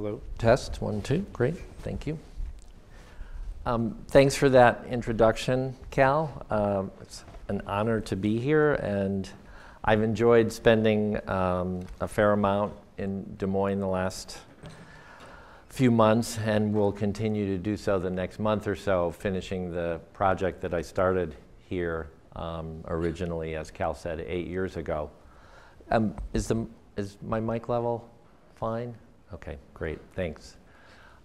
Hello. Test, 1, 2, great, thank you. Thanks for that introduction, Cal. It's an honor to be here, and I've enjoyed spending a fair amount in Des Moines the last few months, and will continue to do so the next month or so, finishing the project that I started here originally, as Cal said, 8 years ago. Is my mic level fine? Okay, great, thanks.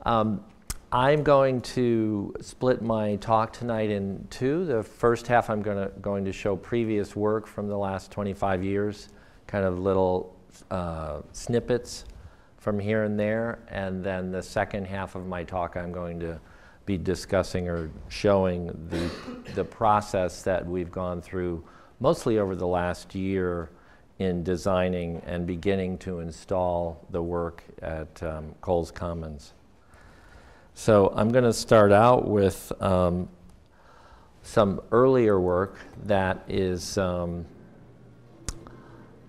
I'm going to split my talk tonight in two. The first half I'm going to show previous work from the last 25 years, kind of little snippets from here and there, and then the second half of my talk I'm going to be discussing or showing the process that we've gone through mostly over the last year in designing and beginning to install the work at Cowles Commons. So I'm going to start out with some earlier work that is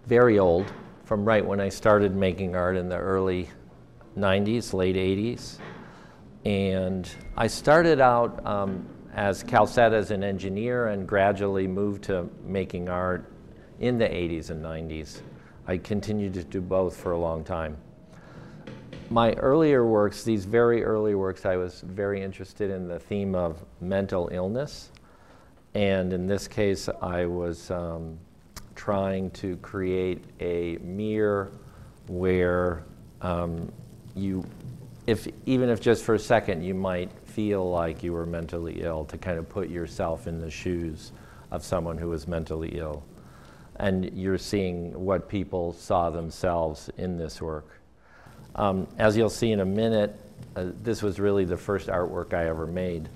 very old, from right when I started making art in the early 90s, late 80s. And I started out, as Cal said, as an engineer, and gradually moved to making art in the 80s and 90s. I continued to do both for a long time. My earlier works, these very early works, I was very interested in the theme of mental illness. And in this case, I was trying to create a mirror where even if just for a second, you might feel like you were mentally ill, to kind of put yourself in the shoes of someone who was mentally ill. And you're seeing what people saw themselves in this work. As you'll see in a minute, this was really the first artwork I ever made.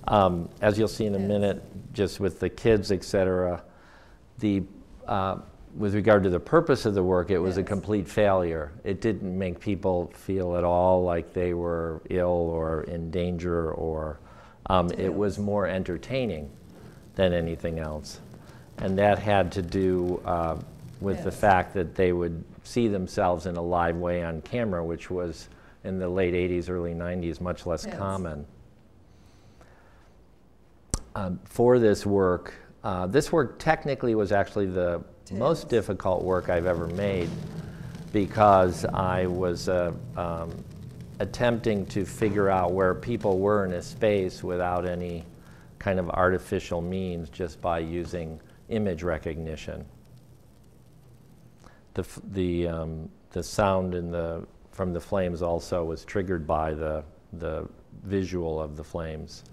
As you'll see in a minute, just with the kids, etc., with regard to the purpose of the work, it was a complete failure. It didn't make people feel at all like they were ill or in danger, or it was more entertaining than anything else. And that had to do with the fact that they would see themselves in a live way on camera, which was in the late 80s, early 90s, much less common. For this work technically was actually the most difficult work I've ever made, because I was attempting to figure out where people were in a space without any kind of artificial means, just by using image recognition. The sound from the flames also was triggered by the visual of the flames.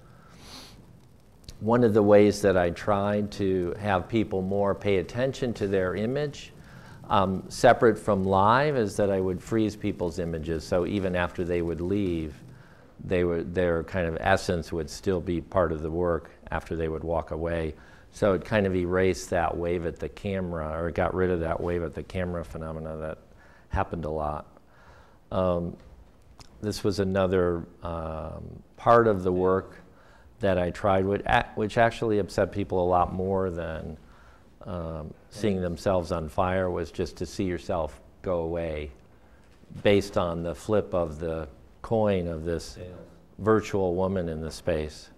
One of the ways that I tried to have people more pay attention to their image, separate from live, is that I would freeze people's images. So even after they would leave, their kind of essence would still be part of the work after they would walk away. So it kind of erased that wave at the camera, or got rid of that wave at the camera phenomena that happened a lot. This was another part of the work that I tried, which actually upset people a lot more than seeing themselves on fire, was just to see yourself go away, based on the flip of the coin of this virtual woman in the space.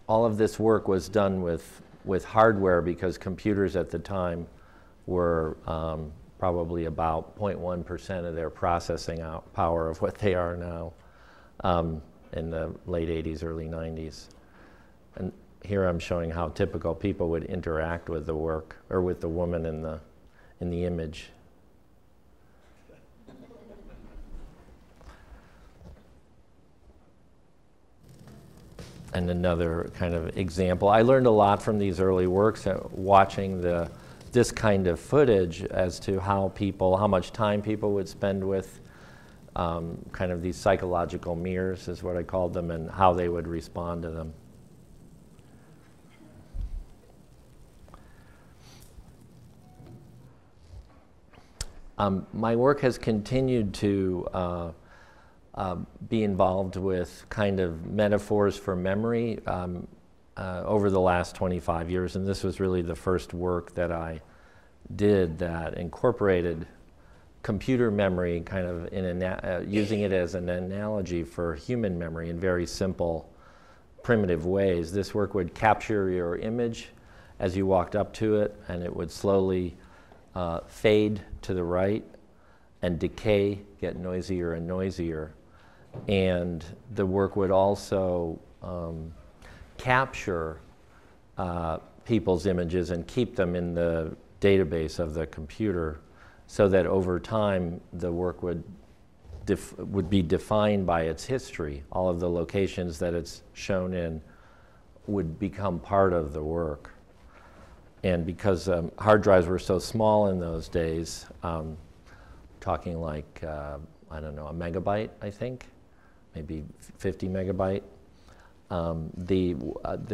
All of this work was done with hardware, because computers at the time were probably about 0.1% of their processing power of what they are now, in the late 80s, early 90s. And here I'm showing how typical people would interact with the work, or with the woman in the image. And another kind of example. I learned a lot from these early works, watching this kind of footage, as to how much time people would spend with kind of these psychological mirrors, is what I called them, and how they would respond to them. My work has continued to be involved with kind of metaphors for memory over the last 25 years, and this was really the first work that I did that incorporated computer memory, kind of using it as an analogy for human memory in very simple, primitive ways. This work would capture your image as you walked up to it, and it would slowly fade to the right and decay, get noisier and noisier. And the work would also capture people's images and keep them in the database of the computer, so that over time the work would be defined by its history. All of the locations that it's shown in would become part of the work. And because hard drives were so small in those days, talking like, I don't know, a megabyte, I think, maybe 50 megabyte, the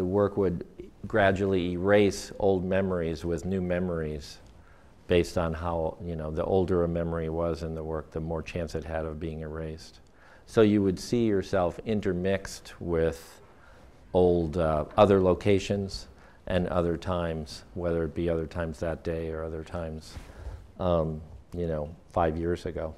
work would gradually erase old memories with new memories based on how, the older a memory was in the work, the more chance it had of being erased. So you would see yourself intermixed with old other locations and other times, whether it be other times that day or other times, 5 years ago.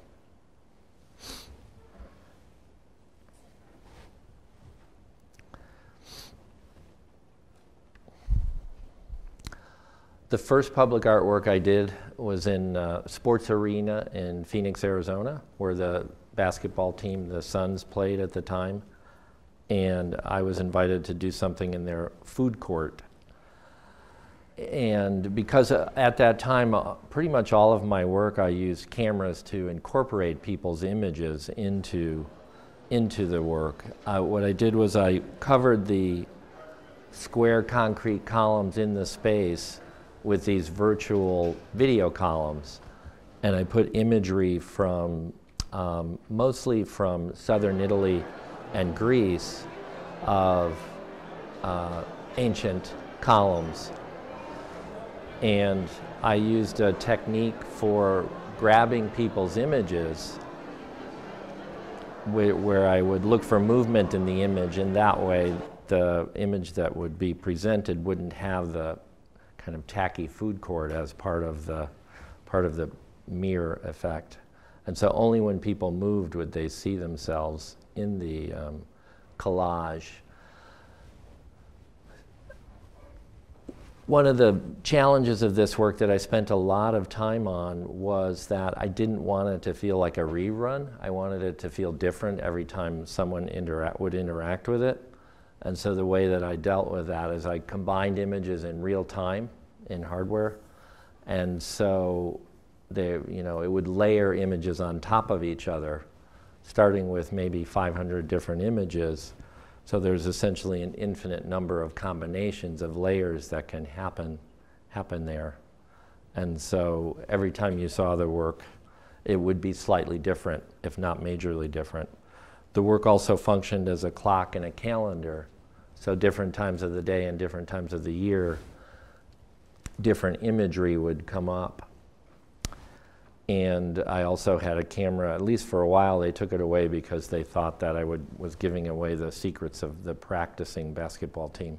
The first public artwork I did was in a sports arena in Phoenix, Arizona, where the basketball team, the Suns, played at the time. And I was invited to do something in their food court. And because at that time, pretty much all of my work, I used cameras to incorporate people's images into the work. What I did was I covered the square concrete columns in the space with these virtual video columns. And I put imagery from, mostly from southern Italy and Greece, of ancient columns. And I used a technique for grabbing people's images where I would look for movement in the image, and that way the image that would be presented wouldn't have the kind of tacky food court as part of the mirror effect. And so only when people moved would they see themselves in the collage. One of the challenges of this work that I spent a lot of time on was that I didn't want it to feel like a rerun. I wanted it to feel different every time someone would interact with it. And so the way that I dealt with that is I combined images in real time in hardware. And so it would layer images on top of each other, starting with maybe 500 different images. So there's essentially an infinite number of combinations of layers that can happen there. And so every time you saw the work, it would be slightly different, if not majorly different. The work also functioned as a clock and a calendar. So different times of the day and different times of the year, different imagery would come up. And I also had a camera, at least for a while. They took it away because they thought that I was giving away the secrets of the practicing basketball team.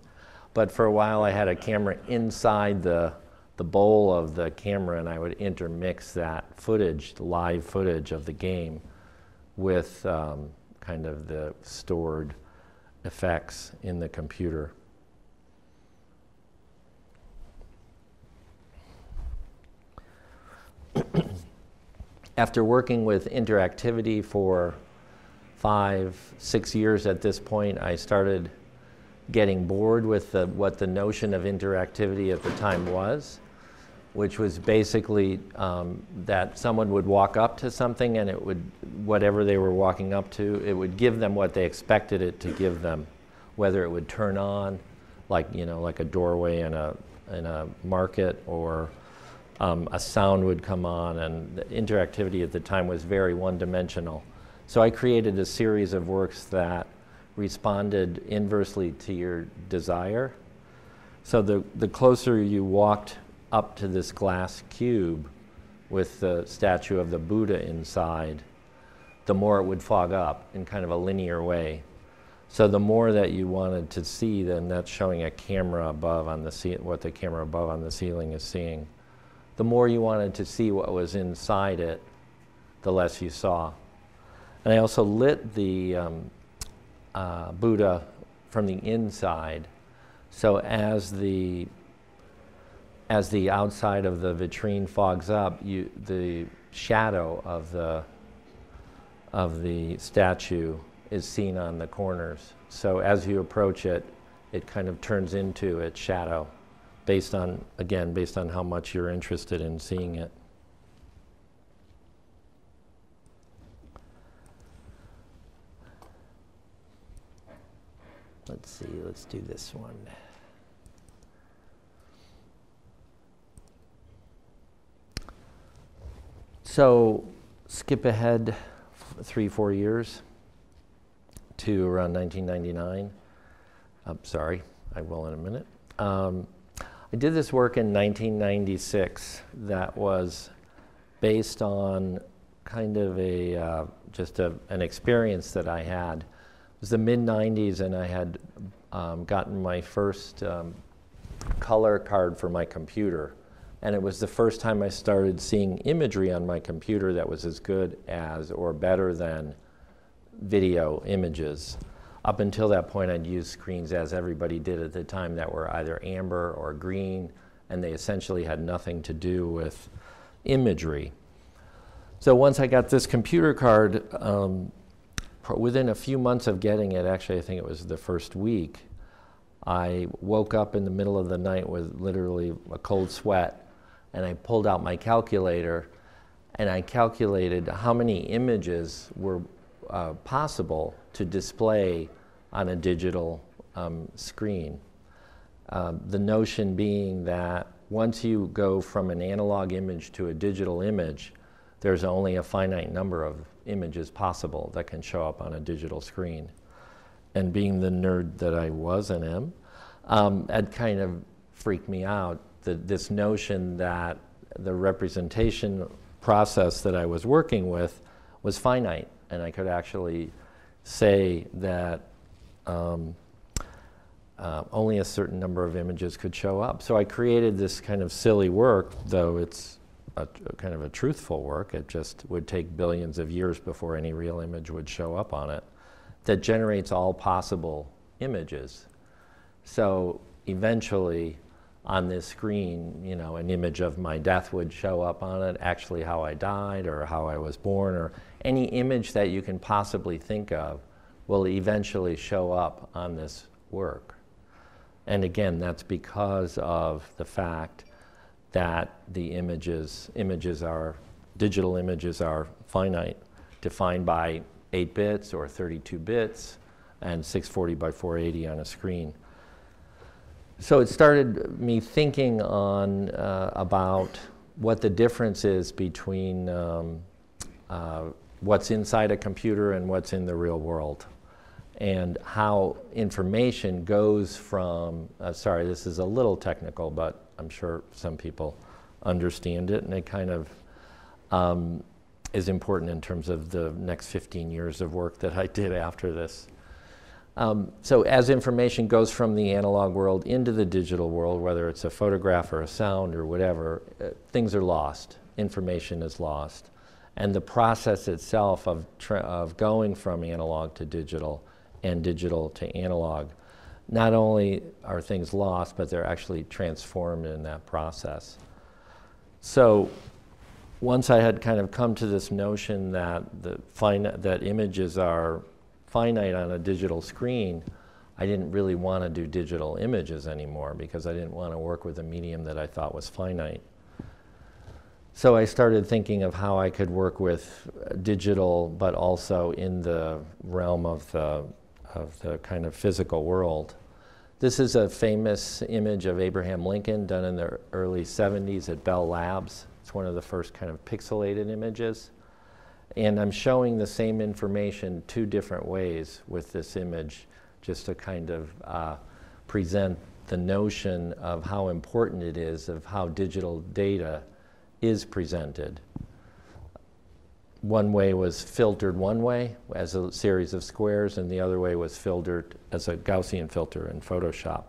But for a while I had a camera inside the bowl of the camera, and I would intermix that footage, live footage of the game, with kind of the stored effects in the computer. After working with interactivity for 5-6 years at this point, I started getting bored with what the notion of interactivity at the time was, which was basically that someone would walk up to something, and it would, whatever they were walking up to, it would give them what they expected it to give them, whether it would turn on, like a doorway in a market, or a sound would come on, and the interactivity at the time was very one-dimensional. So I created a series of works that responded inversely to your desire. So the closer you walked up to this glass cube with the statue of the Buddha inside, the more it would fog up in kind of a linear way. So the more that you wanted to see, then that's showing a camera above on the what the camera above on the ceiling is seeing. The more you wanted to see what was inside it, the less you saw. And I also lit the Buddha from the inside, so as the outside of the vitrine fogs up, the shadow of the statue is seen on the corners. So as you approach it, it kind of turns into its shadow, based on how much you're interested in seeing it. Let's see, let's do this one. So skip ahead 3-4 years to around 1999. Sorry, I will in a minute. I did this work in 1996 that was based on kind of an experience that I had. It was the mid-90s, and I had gotten my first color card for my computer. And it was the first time I started seeing imagery on my computer that was as good as or better than video images. Up until that point, I'd used screens, as everybody did at the time, that were either amber or green, and they essentially had nothing to do with imagery. So once I got this computer card, within a few months of getting it, actually I think it was the first week, I woke up in the middle of the night with literally a cold sweat, and I pulled out my calculator, and I calculated how many images were possible to display on a digital screen. The notion being that once you go from an analog image to a digital image, there's only a finite number of images possible that can show up on a digital screen. And being the nerd that I was and am, it kind of freaked me out, this notion that the representation process that I was working with was finite, and I could actually say that only a certain number of images could show up. So I created this kind of silly work, though it's kind of a truthful work. It just would take billions of years before any real image would show up on it, that generates all possible images. So eventually, on this screen, you know, an image of my death would show up on it, actually how I died or how I was born, or any image that you can possibly think of will eventually show up on this work. And again, that's because of the fact that the digital images are finite, defined by 8 bits or 32 bits and 640 by 480 on a screen. So it started me thinking on about what the difference is between what's inside a computer and what's in the real world, and how information goes from, sorry, this is a little technical, but I'm sure some people understand it, and it kind of is important in terms of the next 15 years of work that I did after this. So as information goes from the analog world into the digital world, whether it's a photograph or a sound or whatever, things are lost. Information is lost. And the process itself of going from analog to digital and digital to analog, not only are things lost, but they're actually transformed in that process. So once I had kind of come to this notion that that images are finite on a digital screen, I didn't really want to do digital images anymore because I didn't want to work with a medium that I thought was finite. So I started thinking of how I could work with digital, but also in the realm of the kind of physical world. This is a famous image of Abraham Lincoln done in the early 70s at Bell Labs. It's one of the first kind of pixelated images. And I'm showing the same information 2 different ways with this image, just to kind of present the notion of how important it is of how digital data is presented. One way was filtered one way as a series of squares, and the other way was filtered as a Gaussian filter in Photoshop.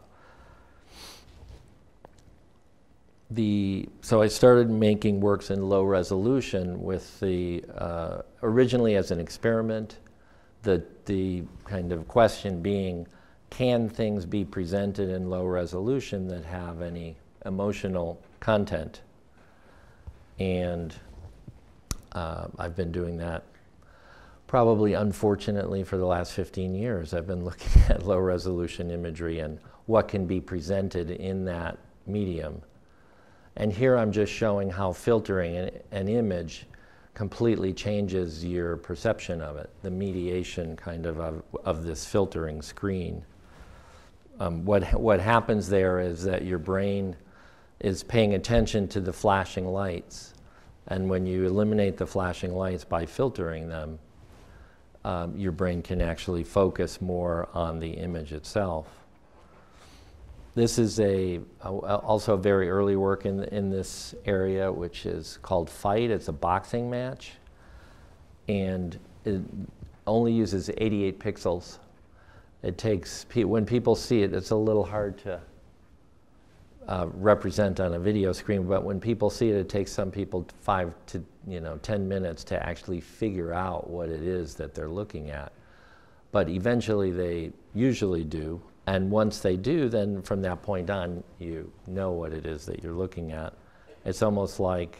So I started making works in low resolution with originally as an experiment, the kind of question being, can things be presented in low resolution that have any emotional content? And I've been doing that probably unfortunately for the last 15 years. I've been looking at low resolution imagery and what can be presented in that medium. And here I'm just showing how filtering an image completely changes your perception of it, the mediation kind of this filtering screen. What happens there is that your brain is paying attention to the flashing lights. And when you eliminate the flashing lights by filtering them, your brain can actually focus more on the image itself. This is also very early work in this area, which is called Fight. It's a boxing match, and it only uses 88 pixels. It takes, when people see it, it's a little hard to represent on a video screen, but when people see it, it takes some people 5 to 10 minutes to actually figure out what it is that they're looking at. But eventually they usually do. And once they do, then from that point on, you know what it is that you're looking at. It's almost like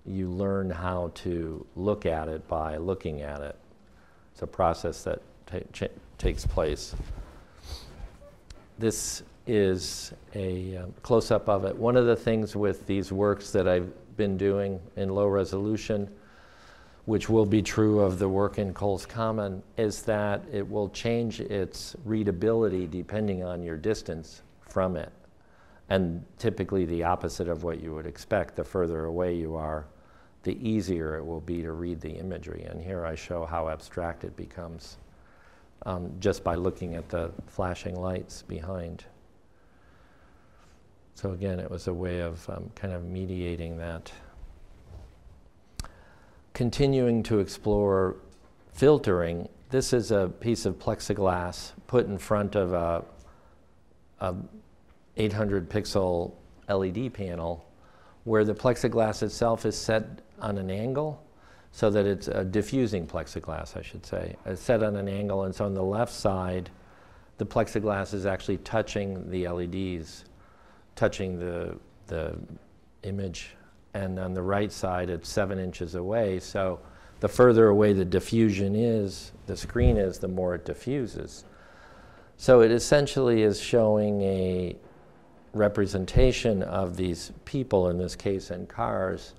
you learn how to look at it by looking at it. It's a process that takes place. This is a close-up of it. One of the things with these works that I've been doing in low resolution, which will be true of the work in Cowles Commons, is that it will change its readability depending on your distance from it. And typically the opposite of what you would expect. The further away you are, the easier it will be to read the imagery. And here I show how abstract it becomes just by looking at the flashing lights behind. So again, it was a way of kind of mediating that. Continuing to explore filtering, this is a piece of plexiglass put in front of a 800 pixel LED panel where the plexiglass itself is set on an angle so that it's a diffusing plexiglass, I should say. It's set on an angle, and so on the left side, the plexiglass is actually touching the LEDs, touching the image. And on the right side, it's 7 inches away. So the further away the diffusion is, the screen is, the more it diffuses. So it essentially is showing a representation of these people, in this case in cars,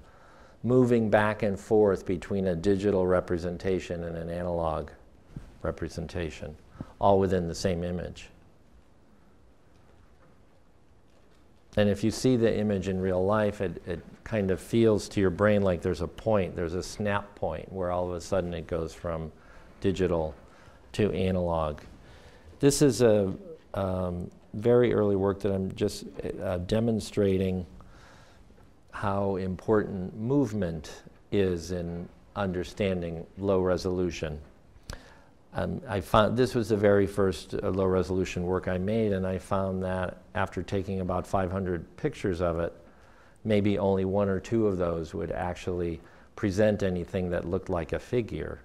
moving back and forth between a digital representation and an analog representation, all within the same image. And if you see the image in real life, it kind of feels to your brain like there's a point, there's a snap point where all of a sudden it goes from digital to analog. This is a very early work that I'm just demonstrating how important movement is in understanding low resolution. I found this was the very first low resolution work I made, and I found that after taking about 500 pictures of it, maybe only 1 or 2 of those would actually present anything that looked like a figure,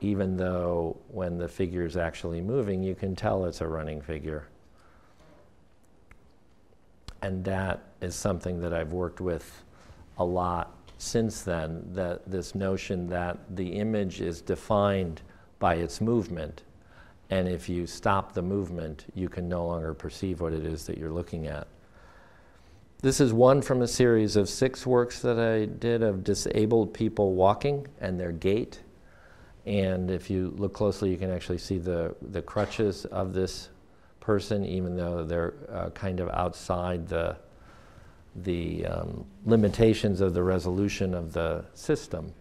even though when the figure is actually moving, you can tell it's a running figure. And that is something that I've worked with a lot since then, that this notion that the image is defined by its movement, and if you stop the movement, you can no longer perceive what it is that you're looking at. This is one from a series of 6 works that I did of disabled people walking and their gait. And if you look closely, you can actually see the crutches of this person, even though they're kind of outside the limitations of the resolution of the system.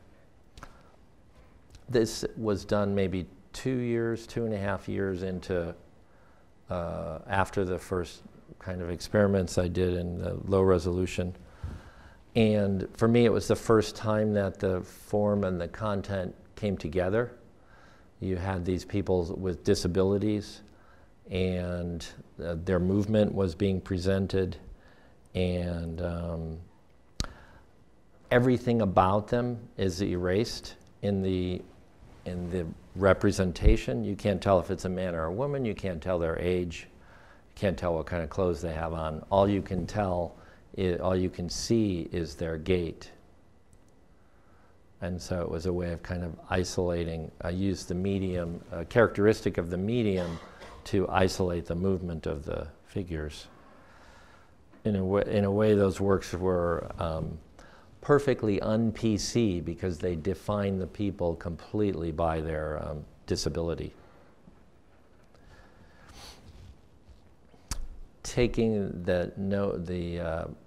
This was done maybe 2.5 years into after the first kind of experiments I did in the low resolution. And for me, it was the first time that the form and the content came together. You had these people with disabilities, and their movement was being presented, and everything about them is erased in the representation. You can't tell if it's a man or a woman. You can't tell their age. You can't tell what kind of clothes they have on. All you can see is their gait. And so it was a way of kind of isolating. I used the medium, a characteristic of the medium, to isolate the movement of the figures. In a way, those works were perfectly un-PC because they define the people completely by their disability. Taking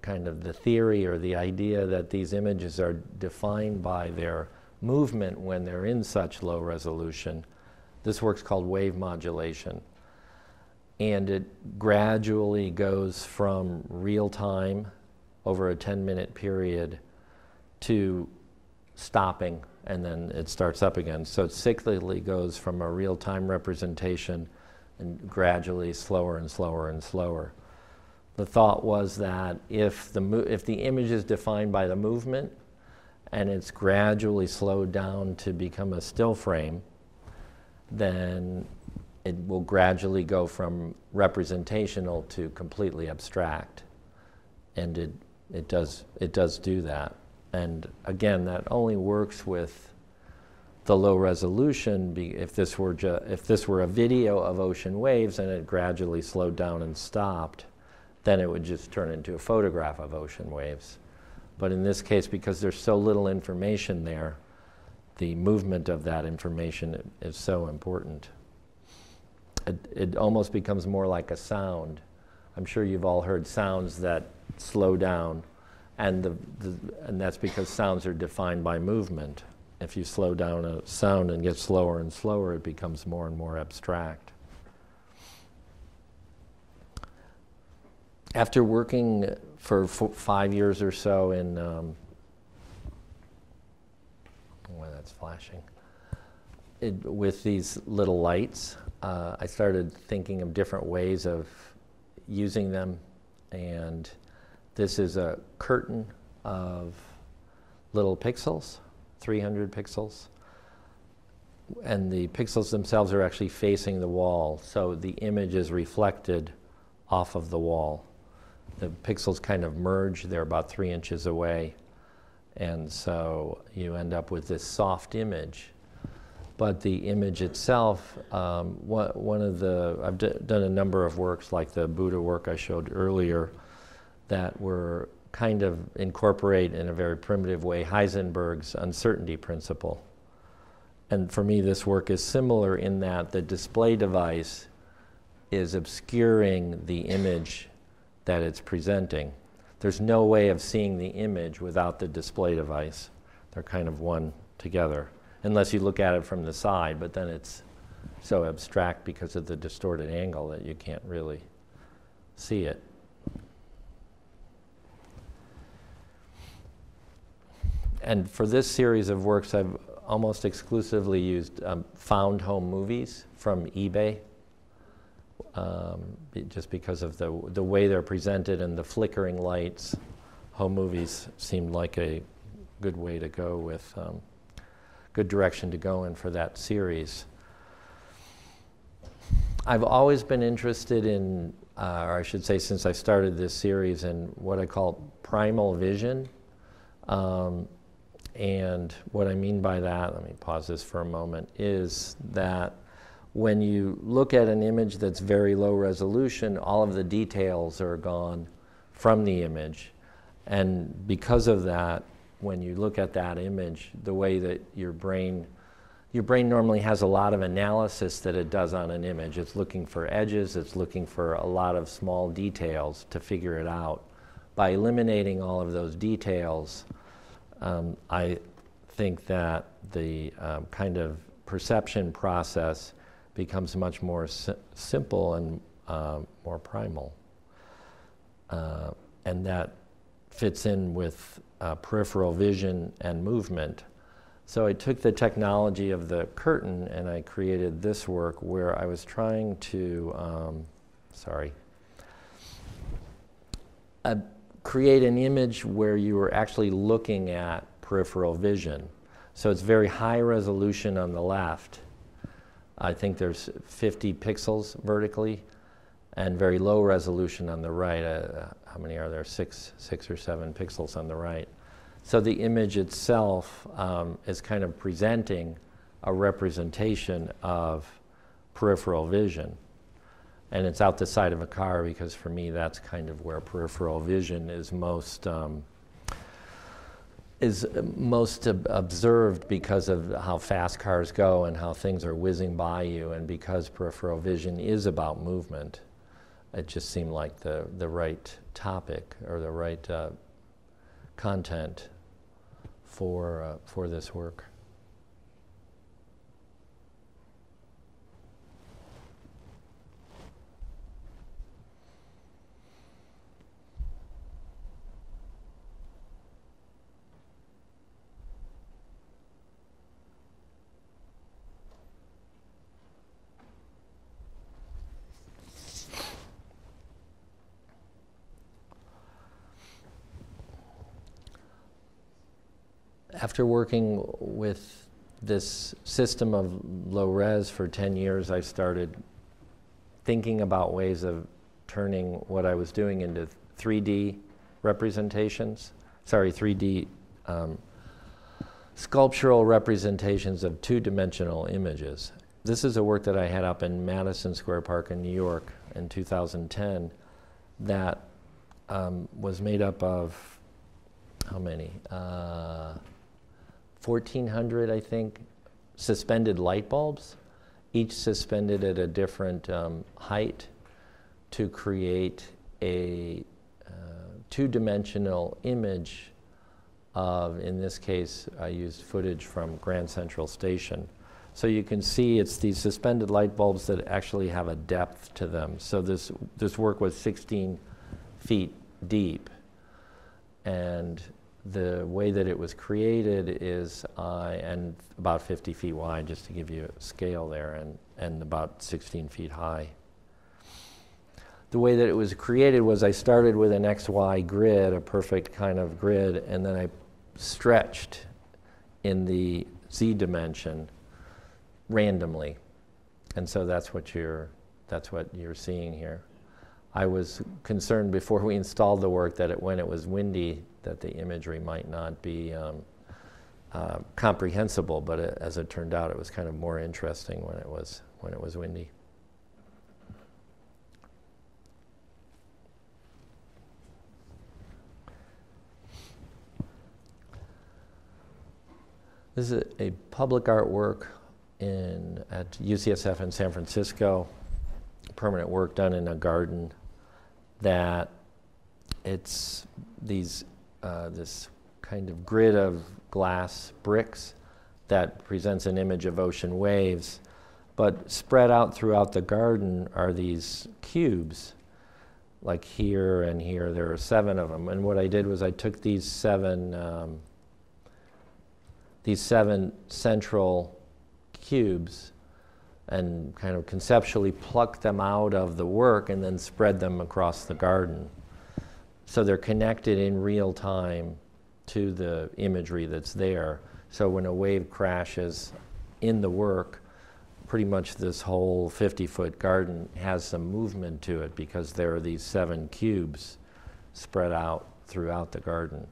kind of the theory or the idea that these images are defined by their movement when they're in such low resolution, this work's called wave modulation. And it gradually goes from real time over a 10-minute period to stopping, and then it starts up again. So it cyclically goes from a real-time representation and gradually slower and slower and slower. The thought was that if the image is defined by the movement and it's gradually slowed down to become a still frame, then it will gradually go from representational to completely abstract. And it does do that. And again, that only works with the low resolution. If this were a video of ocean waves and it gradually slowed down and stopped, then it would just turn into a photograph of ocean waves. But in this case, because there's so little information there, the movement of that information is so important. It almost becomes more like a sound. I'm sure you've all heard sounds that slow down, and that's because sounds are defined by movement. If you slow down a sound and get slower and slower, it becomes more and more abstract. After working for 5 years or so in, that's flashing, with these little lights, I started thinking of different ways of using them. And this is a curtain of little pixels, 300 pixels. And the pixels themselves are actually facing the wall, so the image is reflected off of the wall. The pixels kind of merge, they're about 3 inches away, and so you end up with this soft image. But the image itself, I've done a number of works like the Buddha work I showed earlier that were kind of incorporate in a very primitive way Heisenberg's uncertainty principle. And for me, this work is similar in that the display device is obscuring the image that it's presenting. There's no way of seeing the image without the display device. They're kind of one together, unless you look at it from the side, but then it's so abstract because of the distorted angle that you can't really see it. And for this series of works, I've almost exclusively used found home movies from eBay, just because of the way they're presented and the flickering lights. Home movies seemed like a good way to go with, good direction to go in for that series. I've always been interested in, or I should say since I started this series, in what I call primal vision. And what I mean by that, let me pause this for a moment, is that when you look at an image that's very low resolution, all of the details are gone from the image. And because of that, when you look at that image, the way that your brain normally has a lot of analysis that it does on an image. It's looking for edges, it's looking for a lot of small details to figure it out. By eliminating all of those details, I think that the kind of perception process becomes much more simple and more primal. And that fits in with peripheral vision and movement. So I took the technology of the curtain and I created this work where I was trying to, create an image where you are actually looking at peripheral vision. So it's very high resolution on the left. I think there's 50 pixels vertically, and very low resolution on the right. How many are there? Six or seven pixels on the right. So the image itself is kind of presenting a representation of peripheral vision. And it's out the side of a car because for me that's kind of where peripheral vision is most observed because of how fast cars go and how things are whizzing by you, and because peripheral vision is about movement. It just seemed like the right topic or the right content for this work. After working with this system of low res for 10 years, I started thinking about ways of turning what I was doing into 3D representations. Sorry, 3D sculptural representations of two-dimensional images. This is a work that I had up in Madison Square Park in New York in 2010 that was made up of, how many? 1,400, I think, suspended light bulbs, each suspended at a different height to create a two-dimensional image of, in this case, I used footage from Grand Central Station. So you can see it's these suspended light bulbs that actually have a depth to them. So this work was 16 feet deep, and the way that it was created is, and about 50 feet wide, just to give you a scale there, and about 16 feet high. The way that it was created was I started with an XY grid, a perfect kind of grid, and then I stretched in the Z dimension randomly. And so that's what you're seeing here. I was concerned before we installed the work that when it was windy, that the imagery might not be comprehensible, but as it turned out, it was kind of more interesting when it was windy. This is a public artwork at UCSF in San Francisco, permanent work done in a garden that it's this kind of grid of glass bricks that presents an image of ocean waves, but spread out throughout the garden are these cubes, like here and here. There are 7 of them, and what I did was I took these seven central cubes and kind of conceptually plucked them out of the work and then spread them across the garden. So they're connected in real time to the imagery that's there. So when a wave crashes in the work, pretty much this whole 50-foot garden has some movement to it because there are these 7 cubes spread out throughout the garden.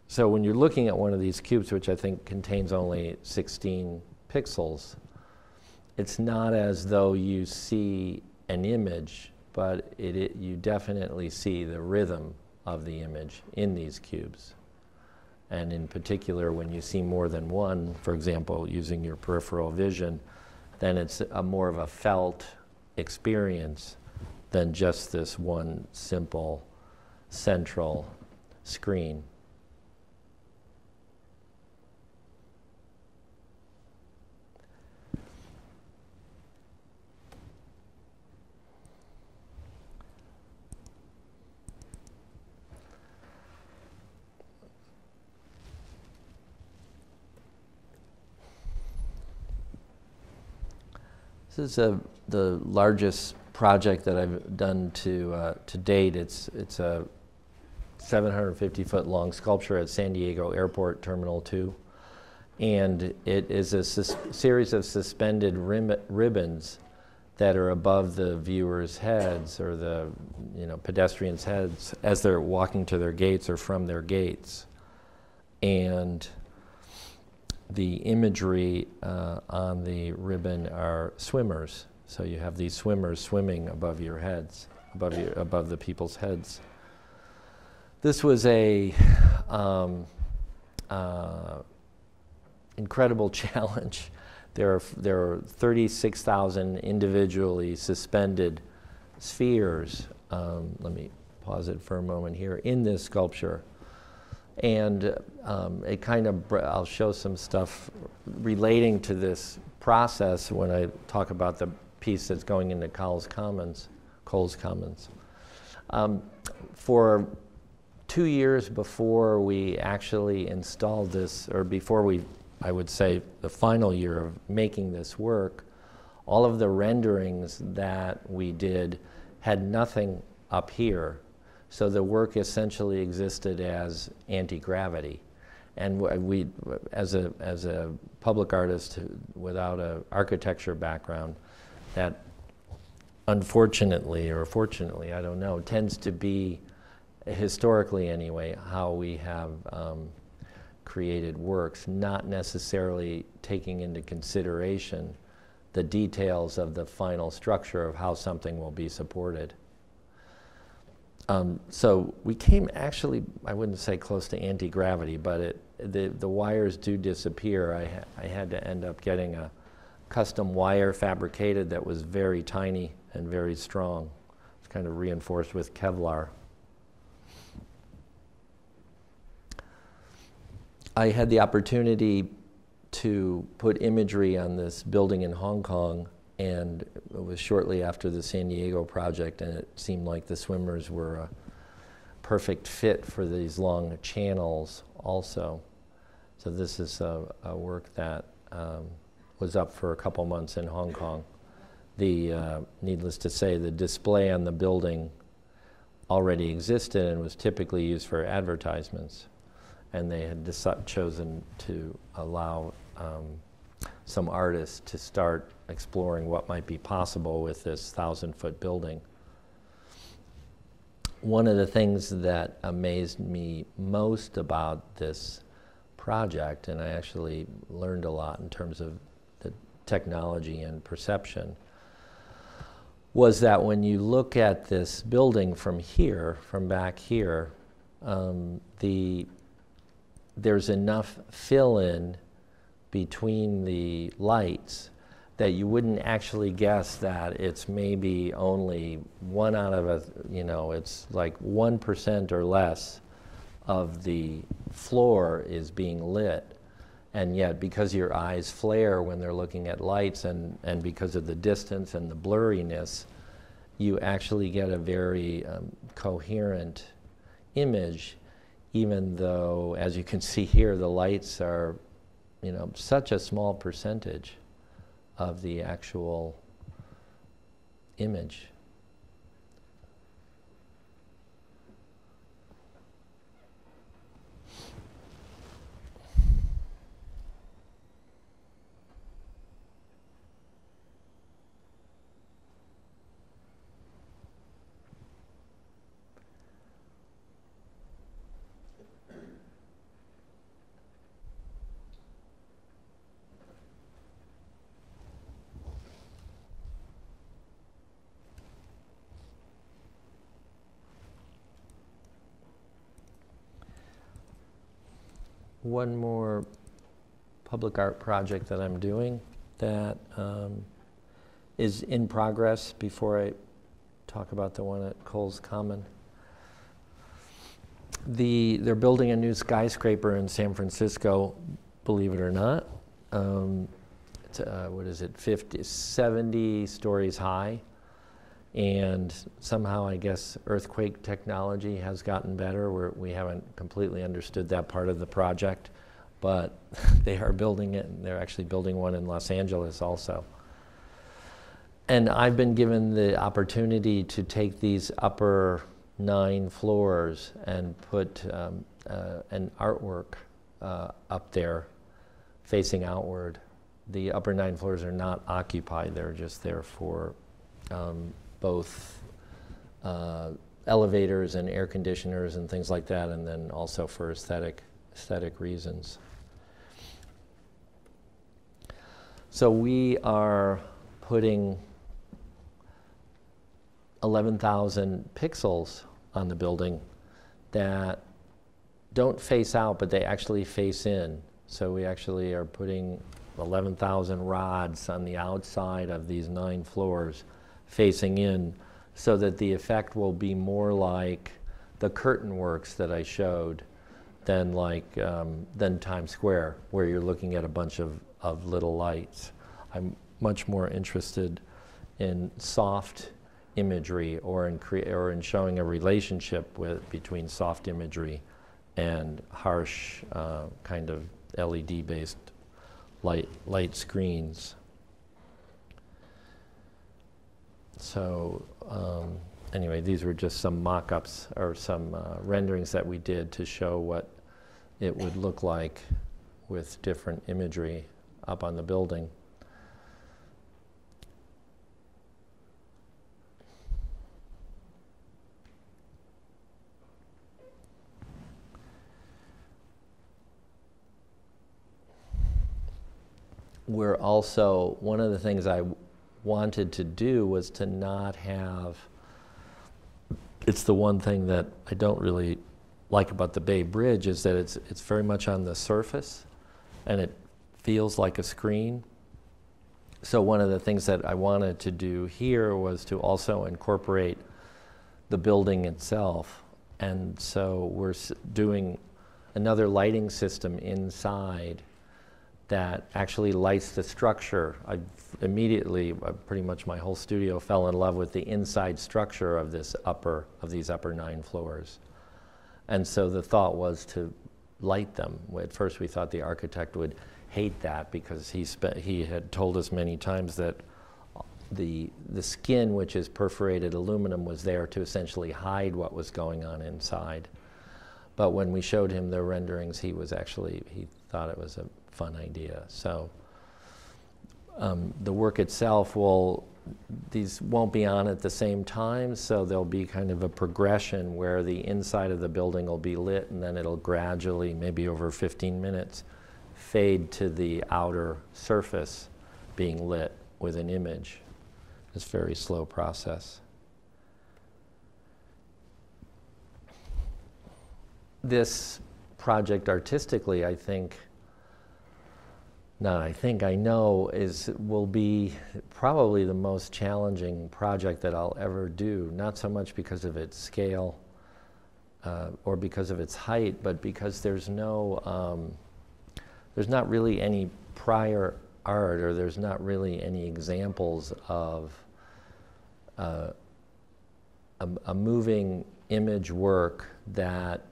So when you're looking at one of these cubes, which I think contains only 16 pixels, it's not as though you see an image, but you definitely see the rhythm of the image in these cubes. And in particular, when you see more than one, for example, using your peripheral vision, then it's more of a felt experience than just this one simple central screen. This is the largest project that I've done to date. It's a 750-foot long sculpture at San Diego Airport Terminal 2. And it is a series of suspended ribbons that are above the viewers' heads or the pedestrians' heads as they're walking to their gates or from their gates. And the imagery on the ribbon are swimmers. So you have these swimmers swimming above your heads, above the people's heads. This was a incredible challenge. There are 36,000 individually suspended spheres. Let me pause it for a moment here in this sculpture. And it kind of, I'll show some stuff relating to this process when I talk about the piece that's going into Cowles Commons. For 2 years before we actually installed this, or before I would say the final year of making this work, all of the renderings that we did had nothing up here. So the work essentially existed as anti-gravity. And we, as a public artist without an architecture background, that unfortunately, or fortunately, I don't know, tends to be, historically anyway, how we have created works, not necessarily taking into consideration the details of the final structure of how something will be supported. So we came actually, I wouldn't say close to anti-gravity, but the wires do disappear. I had to end up getting a custom wire fabricated that was very tiny and very strong. It's kind of reinforced with Kevlar. I had the opportunity to put imagery on this building in Hong Kong, and it was shortly after the San Diego project, and it seemed like the swimmers were a perfect fit for these long channels also. So this is a work that was up for a couple months in Hong Kong. Needless to say, the display on the building already existed and was typically used for advertisements. And they had chosen to allow some artists to start exploring what might be possible with this 1,000-foot building. One of the things that amazed me most about this project, and I actually learned a lot in terms of the technology and perception, was that when you look at this building from here, from back here, there's enough fill-in between the lights that you wouldn't actually guess that it's maybe only one out of it's like 1% or less of the floor is being lit. And yet, because your eyes flare when they're looking at lights and because of the distance and the blurriness, you actually get a very coherent image, even though, as you can see here, the lights are, such a small percentage of the actual image. One more public art project that I'm doing that is in progress before I talk about the one at Cowles Commons. They're building a new skyscraper in San Francisco, believe it or not. It's, what is it, 70 stories high. And somehow, I guess, earthquake technology has gotten better. We haven't completely understood that part of the project, but they are building it, and they're actually building one in Los Angeles also. And I've been given the opportunity to take these upper 9 floors and put an artwork up there facing outward. The upper 9 floors are not occupied, they're just there for both elevators and air conditioners and things like that, and then also for aesthetic reasons. So we are putting 11,000 pixels on the building that don't face out, but they actually face in. So we actually are putting 11,000 rods on the outside of these 9 floors facing in, so that the effect will be more like the curtain works that I showed than Times Square, where you're looking at a bunch of little lights. I'm much more interested in soft imagery, or in showing a relationship between soft imagery and harsh kind of LED-based light screens. So anyway, these were just some mock-ups or some renderings that we did to show what it would look like with different imagery up on the building. We're also, one of the things I wanted to do was to not have, it's the one thing that I don't really like about the Bay Bridge, is that it's very much on the surface and it feels like a screen. So one of the things that I wanted to do here was to also incorporate the building itself. And so we're doing another lighting system inside that actually lights the structure. I immediately, pretty much my whole studio fell in love with the inside structure of these upper 9 floors. And so the thought was to light them. At first we thought the architect would hate that, because he had told us many times that the skin, which is perforated aluminum, was there to essentially hide what was going on inside. But when we showed him the renderings, he thought it was a fun idea. So the work itself these won't be on at the same time, so there'll be kind of a progression where the inside of the building will be lit, and then it'll gradually, maybe over 15 minutes, fade to the outer surface being lit with an image. It's a very slow process. This project artistically, I know will be probably the most challenging project that I'll ever do. Not so much because of its scale or because of its height, but because there's not really any prior art, or there's not really any examples of a moving image work that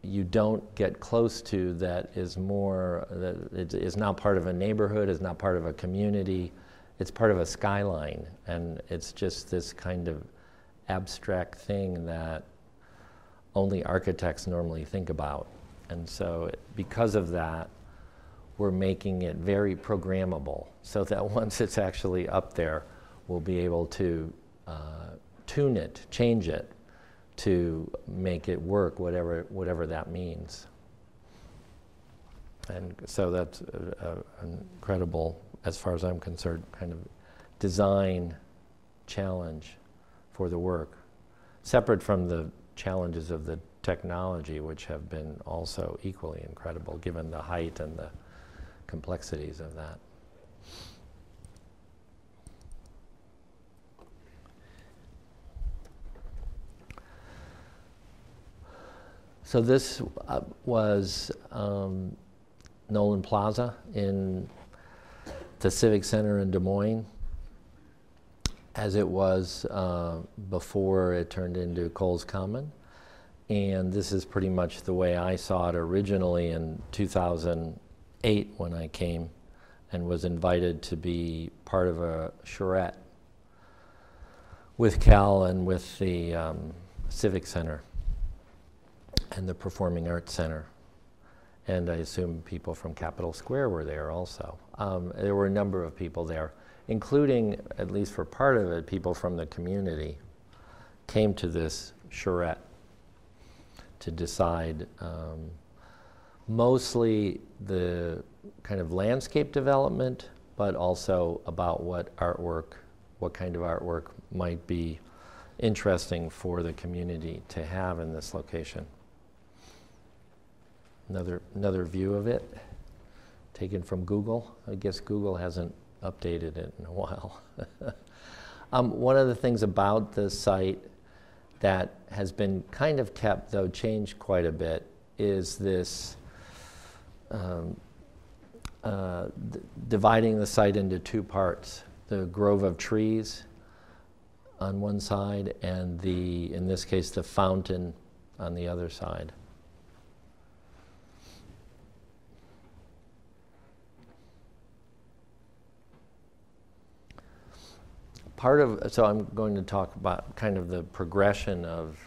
you don't get close to, that is now part of a neighborhood, is not part of a community, it's part of a skyline, and it's just this kind of abstract thing that only architects normally think about. And so because of that, we're making it very programmable, so that once it's actually up there, we'll be able to tune it, change it, to make it work, whatever that means. And so that's an incredible, as far as I'm concerned, kind of design challenge for the work, separate from the challenges of the technology, which have been also equally incredible, given the height and the complexities of that. So this was Nolan Plaza in the Civic Center in Des Moines, as it was before it turned into Cowles Commons. And this is pretty much the way I saw it originally in 2008 when I came and was invited to be part of a charrette with Cal and with the Civic Center and the Performing Arts Center. And I assume people from Capitol Square were there also. There were a number of people there, including, at least for part of it, people from the community came to this charrette to decide mostly the kind of landscape development, but also about what kind of artwork might be interesting for the community to have in this location. Another view of it, taken from Google. I guess Google hasn't updated it in a while. One of the things about this site that has been kind of kept, though changed quite a bit, is this dividing the site into two parts. The grove of trees on one side and in this case, the fountain on the other side. So I'm going to talk about kind of the progression of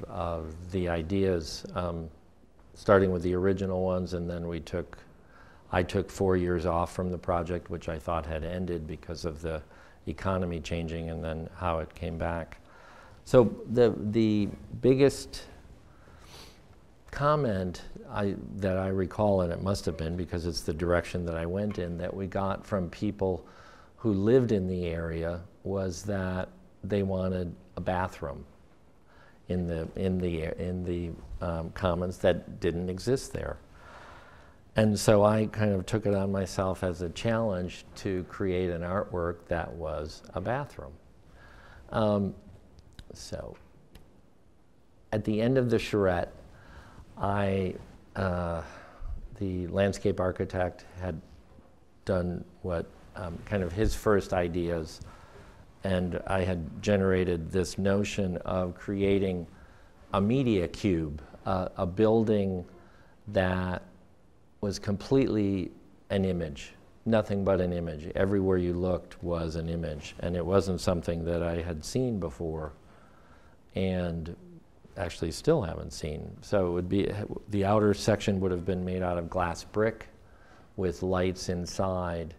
the ideas, starting with the original ones, and then I took 4 years off from the project, which I thought had ended because of the economy changing, and then how it came back. So the biggest comment that I recall, and it must have been because it's the direction that I went in, that we got from people who lived in the area was that they wanted a bathroom in the commons that didn't exist there. And so I kind of took it on myself as a challenge to create an artwork that was a bathroom. So at the end of the charrette, the landscape architect had done what kind of his first ideas, and I had generated this notion of creating a media cube, a building that was completely an image, nothing but an image. Everywhere you looked was an image, and it wasn't something that I had seen before, and actually still haven't seen. So it would be, the outer section would have been made out of glass brick with lights inside.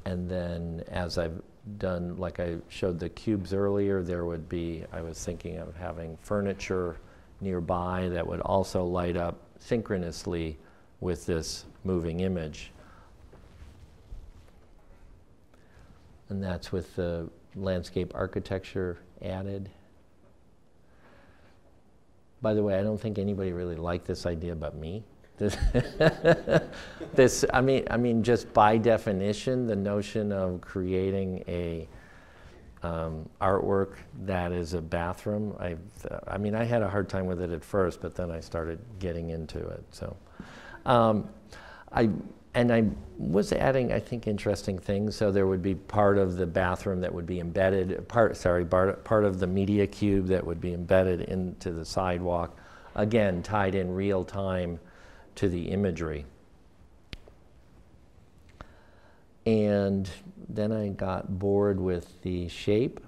And then as I've done, like I showed the cubes earlier, there would be, I was thinking of having furniture nearby that would also light up synchronously with this moving image. And that's with the landscape architecture added. By the way, I don't think anybody really liked this idea but me. I mean, just by definition, the notion of creating a artwork that is a bathroom, I mean, I had a hard time with it at first, but then I started getting into it. So, I was adding, I think, interesting things. So there would be part of the bathroom that would be embedded, part of the media cube that would be embedded into the sidewalk, again, tied in real time to the imagery. And then I got bored with the shape,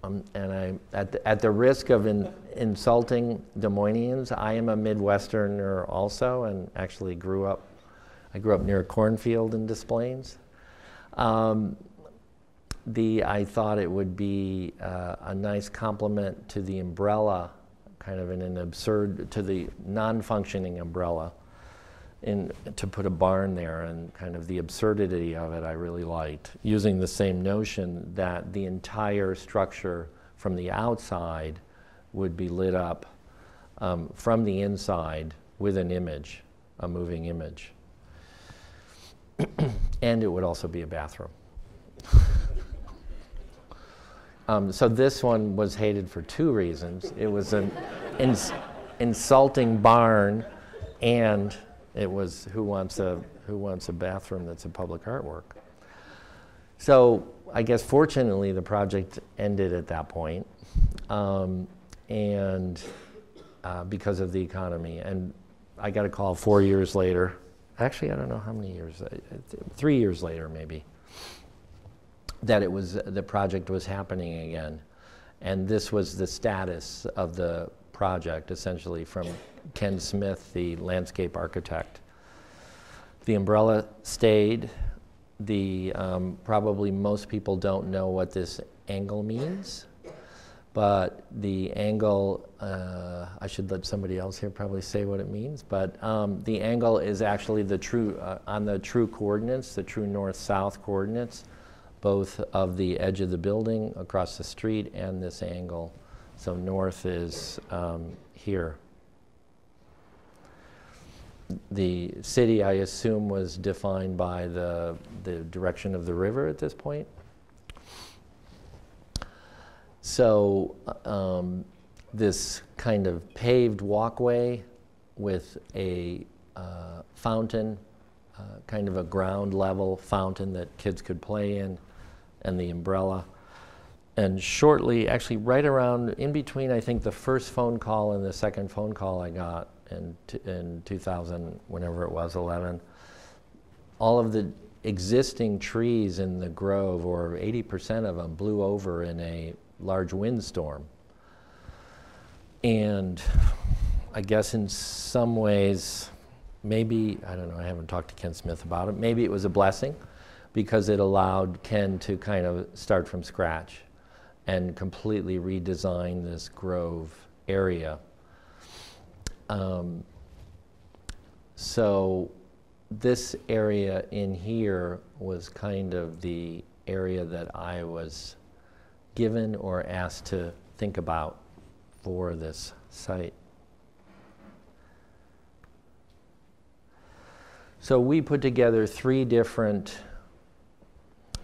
and at the risk of insulting Des Moinesians, I am a Midwesterner also, and actually I grew up near a cornfield in Des Moines. I thought it would be a nice complement to the umbrella, kind of to the non-functioning umbrella, to put a barn there, and kind of the absurdity of it I really liked, using the same notion that the entire structure from the outside would be lit up from the inside with an image, a moving image. And it would also be a bathroom. So this one was hated for two reasons. It was an insulting barn, and it was who wants a bathroom that's a public artwork. So I guess fortunately the project ended at that point, and because of the economy. And I got a call 4 years later. Actually, I don't know how many years. 3 years later, maybe. That the project was happening again, And this was the status of the project, essentially, from Ken Smith, the landscape architect. The umbrella stayed. Probably most people don't know what this angle means, but the angle, I should let somebody else here probably say what it means, but the angle is actually the true, on the true coordinates, the true north-south coordinates, both of the edge of the building across the street and this angle. So north is here. The city, I assume, was defined by the direction of the river at this point. So this kind of paved walkway with a fountain, kind of a ground level fountain that kids could play in, and the umbrella. And shortly, actually right around, in between, I think the first phone call and the second phone call I got in 2000, whenever it was, 11, all of the existing trees in the grove, or 80% of them, blew over in a large windstorm. And I guess in some ways, maybe, I don't know, I haven't talked to Ken Smith about it, maybe it was a blessing because it allowed Ken to kind of start from scratch and completely redesign this grove area. So this area in here was kind of the area that I was given or asked to think about for this site. So we put together 3 different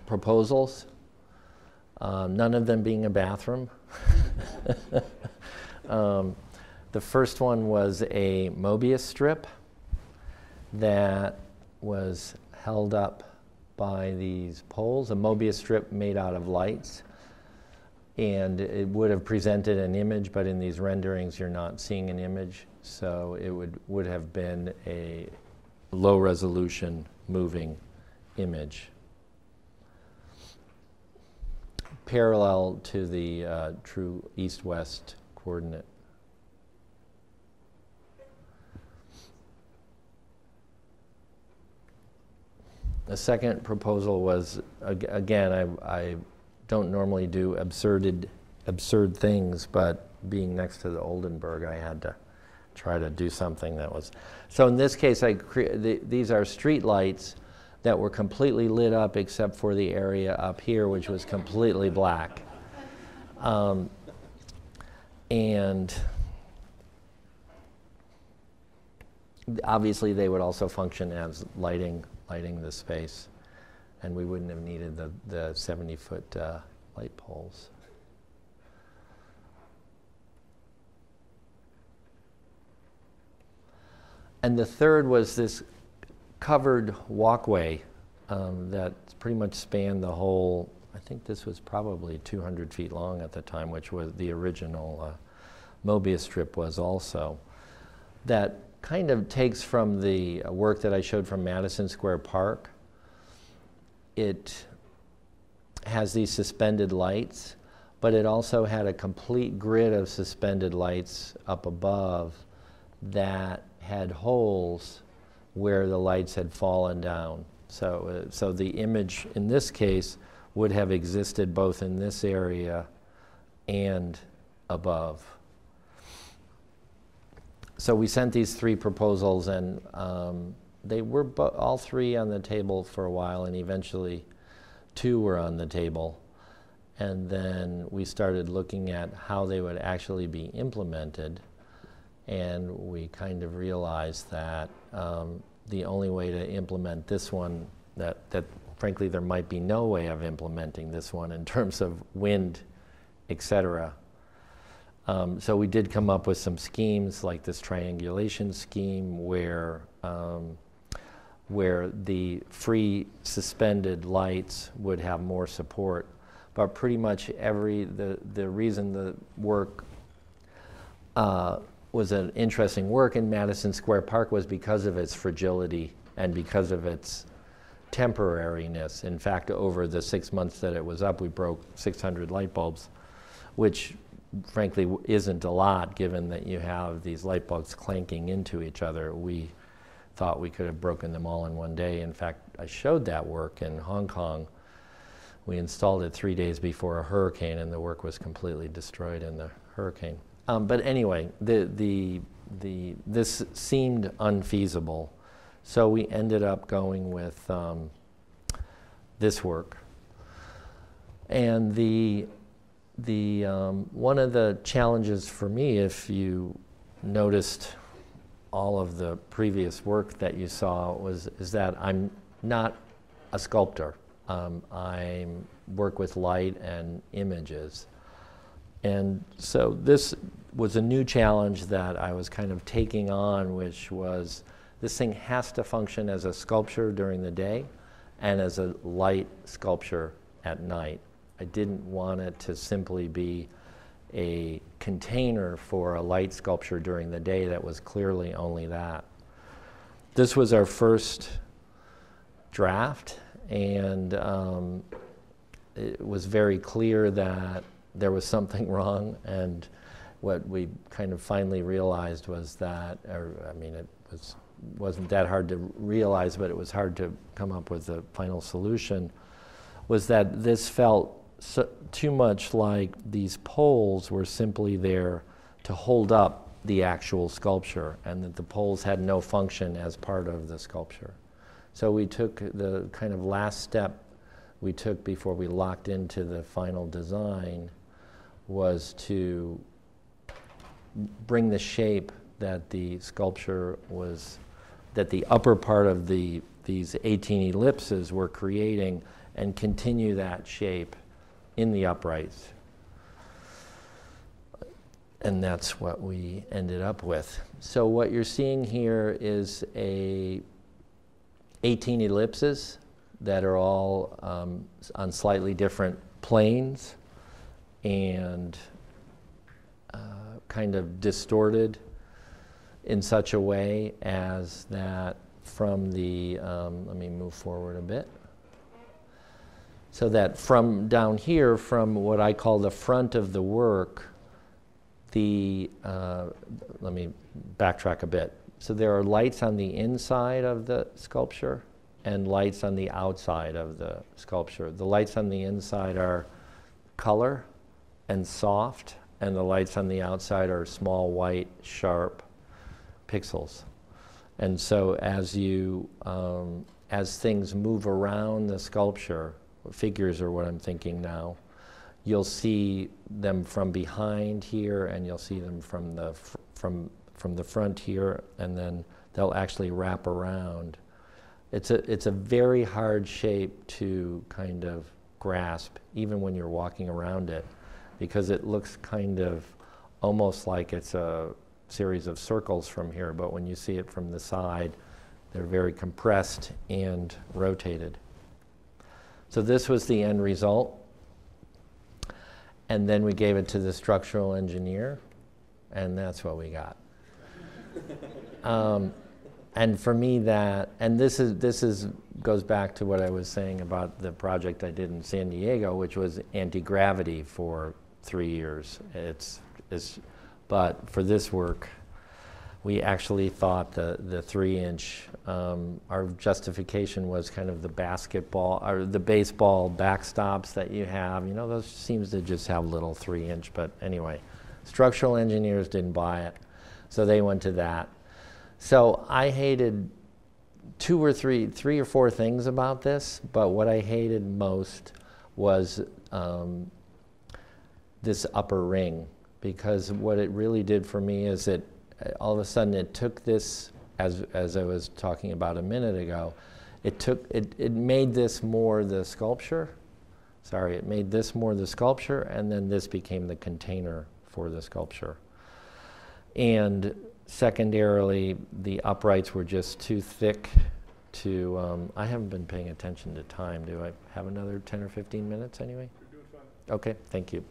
proposals, none of them being a bathroom. The first one was a Mobius strip that was held up by these poles, a Mobius strip made out of lights. And it would have presented an image, but in these renderings you're not seeing an image. So it would have been a low resolution moving image, parallel to the true east-west coordinate. The second proposal was, again, I don't normally do absurd things, but being next to the Oldenburg, I had to try to do something that was. So in this case, these are street lights that were completely lit up except for the area up here, which was completely black. And obviously they would also function as lighting the space, and we wouldn't have needed the 70-foot light poles. And the third was this covered walkway that pretty much spanned the whole, I think this was probably 200 feet long at the time, which was the original Mobius strip was also. That kind of takes from the work that I showed from Madison Square Park. It has these suspended lights, but it also had a complete grid of suspended lights up above that had holes where the lights had fallen down. So the image in this case would have existed both in this area and above. So we sent these 3 proposals, and they were all 3 on the table for a while, and eventually 2 were on the table. And then we started looking at how they would actually be implemented, and we kind of realized that the only way to implement this one, that frankly there might be no way of implementing this one in terms of wind, etc. So we did come up with some schemes like this triangulation scheme where the free suspended lights would have more support. But pretty much the reason the work was an interesting work in Madison Square Park was because of its fragility and because of its temporariness. In fact, over the 6 months that it was up, we broke 600 light bulbs. which frankly isn't a lot given that you have these light bulbs clanking into each other. We thought we could have broken them all in one day. In fact, I showed that work in Hong Kong. We installed it 3 days before a hurricane, and the work was completely destroyed in the hurricane. But anyway, this seemed unfeasible, so we ended up going with this work. And one of the challenges for me, if you noticed all of the previous work that you saw, is that I'm not a sculptor. I work with light and images. And so this was a new challenge that I was kind of taking on, which was this thing has to function as a sculpture during the day and as a light sculpture at night. I didn't want it to simply be a container for a light sculpture during the day that was clearly only that. This was our first draft, and it was very clear that there was something wrong, and what we kind of finally realized was that, it wasn't that hard to realize, but it was hard to come up with a final solution, was that this felt too much like these poles were simply there to hold up the actual sculpture, and that the poles had no function as part of the sculpture. So we took the kind of last step we took before we locked into the final design was to bring the shape that the sculpture was, that the upper part of these 18 ellipses were creating, and continue that shape in the uprights. And that's what we ended up with. So what you're seeing here is 18 ellipses that are all on slightly different planes and kind of distorted in such a way as that from the, let me move forward a bit. So that from down here, from what I call the front of the work, let me backtrack a bit. So there are lights on the inside of the sculpture and lights on the outside of the sculpture. The lights on the inside are color and soft, and the lights on the outside are small, white, sharp pixels. And so as things move around the sculpture, figures are what I'm thinking now, you'll see them from behind here, and you'll see them from the front here, and then they'll actually wrap around. It's a very hard shape to kind of grasp, even when you're walking around it, because it looks kind of almost like it's a series of circles from here, but when you see it from the side, they're very compressed and rotated. So this was the end result. And then we gave it to the structural engineer, and that's what we got. And for me this goes back to what I was saying about the project I did in San Diego, which was Antigravity for 3 years. But for this work, we actually thought the 3-inch, our justification was kind of the basketball, or the baseball backstops that you have. You know, those seems to just have little 3-inch, but anyway, structural engineers didn't buy it, so they went to that. So I hated three or four things about this, but what I hated most was this upper ring, because what it really did for me is all of a sudden it took this, as I was talking about a minute ago, it made this more the sculpture. Sorry, it made this more the sculpture, and then this became the container for the sculpture. And secondarily, the uprights were just too thick to, I haven't been paying attention to time. Do I have another 10 or 15 minutes anyway? You're doing fine. Okay, thank you.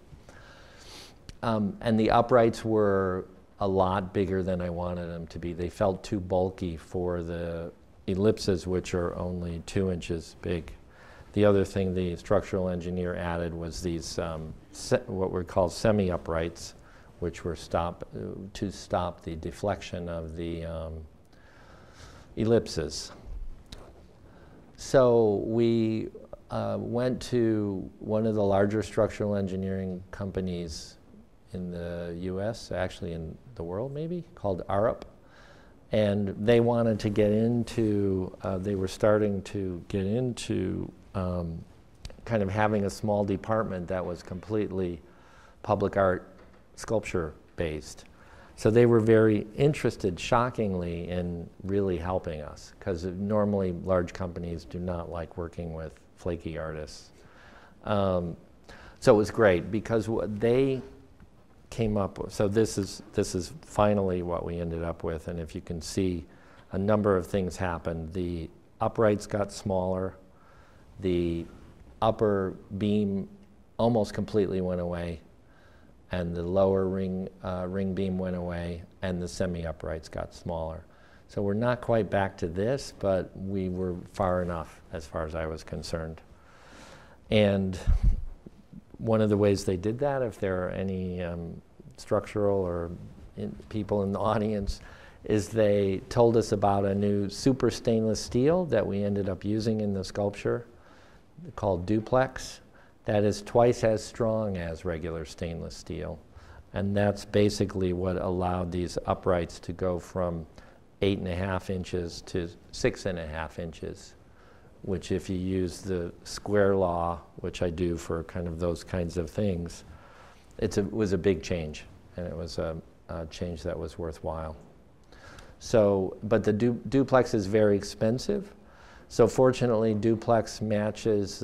And the uprights were a lot bigger than I wanted them to be. They felt too bulky for the ellipses, which are only 2 inches big. the other thing the structural engineer added was these what were called semi-uprights, which were to stop the deflection of the ellipses. So we went to one of the larger structural engineering companies in the US, actually in the world maybe, called Arup. And they wanted to get into, they were starting to get into kind of having a small department that was completely public art sculpture based. So they were very interested, shockingly, in really helping us, because normally large companies do not like working with flaky artists. So it was great, because what they came up with, so this is finally what we ended up with, and if you can see, a number of things happened. The uprights got smaller, the upper beam almost completely went away, and the lower ring beam went away, and the semi-uprights got smaller. So we're not quite back to this, but we were far enough as far as I was concerned. And one of the ways they did that, if there are any structural or people in the audience, is they told us about a new super stainless steel that we ended up using in the sculpture called Duplex. That is twice as strong as regular stainless steel. And that's basically what allowed these uprights to go from 8.5 inches to 6.5 inches, which if you use the square law, which I do for kind of those kinds of things, it was a big change, and it was a change that was worthwhile. So, but the Duplex is very expensive. So fortunately, Duplex matches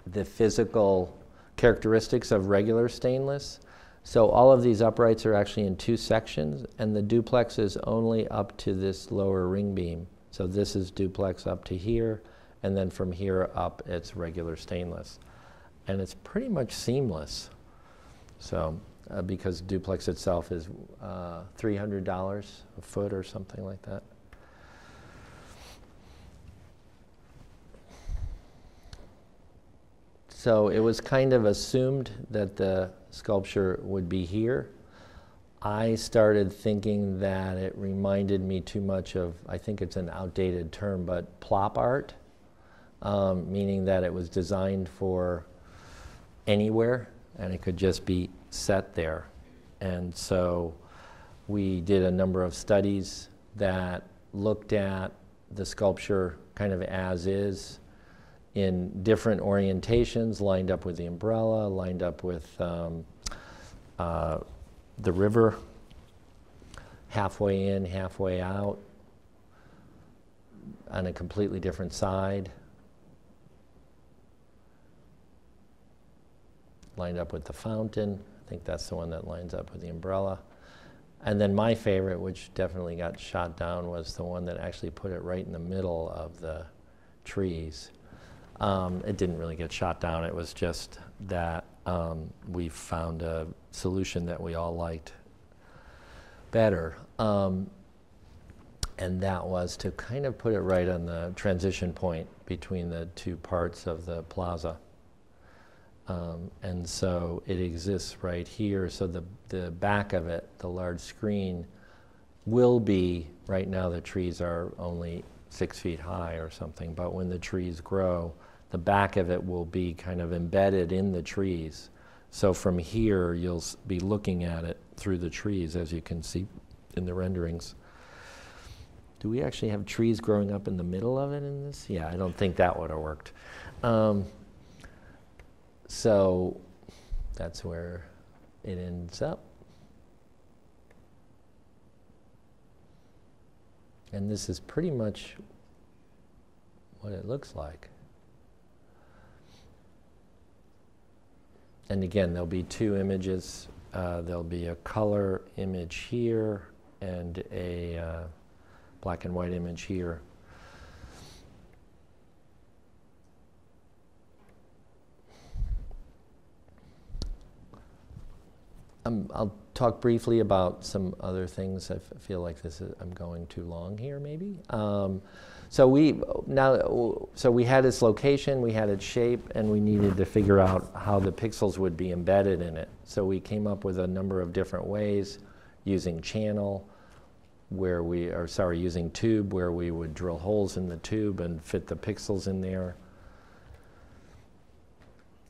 the physical characteristics of regular stainless. So all of these uprights are actually in 2 sections, and the Duplex is only up to this lower ring beam. So this is Duplex up to here, and then from here up it's regular stainless. And it's pretty much seamless. So because Duplex itself is $300 a foot or something like that. So it was kind of assumed that the sculpture would be here. I started thinking that it reminded me too much of, I think it's an outdated term, but plop art, meaning that it was designed for anywhere and it could just be set there. And so we did a number of studies that looked at the sculpture kind of as is, in different orientations, lined up with the umbrella, lined up with the river, halfway in, halfway out, on a completely different side, lined up with the fountain. I think that's the one that lines up with the umbrella. And then my favorite, which definitely got shot down, was the one that actually put it right in the middle of the trees. It didn't really get shot down. It was just that we found a solution that we all liked better. And that was to kind of put it right on the transition point between the 2 parts of the plaza. And so it exists right here. So the back of it, the large screen, will be, right now the trees are only 6 feet high or something, but when the trees grow, the back of it will be kind of embedded in the trees. So from here, you'll be looking at it through the trees, as you can see in the renderings. Do we actually have trees growing up in the middle of it in this? Yeah, I don't think that would have worked. So that's where it ends up. And this is pretty much what it looks like. And again, there'll be 2 images. There'll be a color image here and a black and white image here. I'll talk briefly about some other things. I feel like I'm going too long here, maybe. So we had its location, we had its shape, and we needed to figure out how the pixels would be embedded in it. So we came up with a number of different ways, using channel, using tube, where we would drill holes in the tube and fit the pixels in there.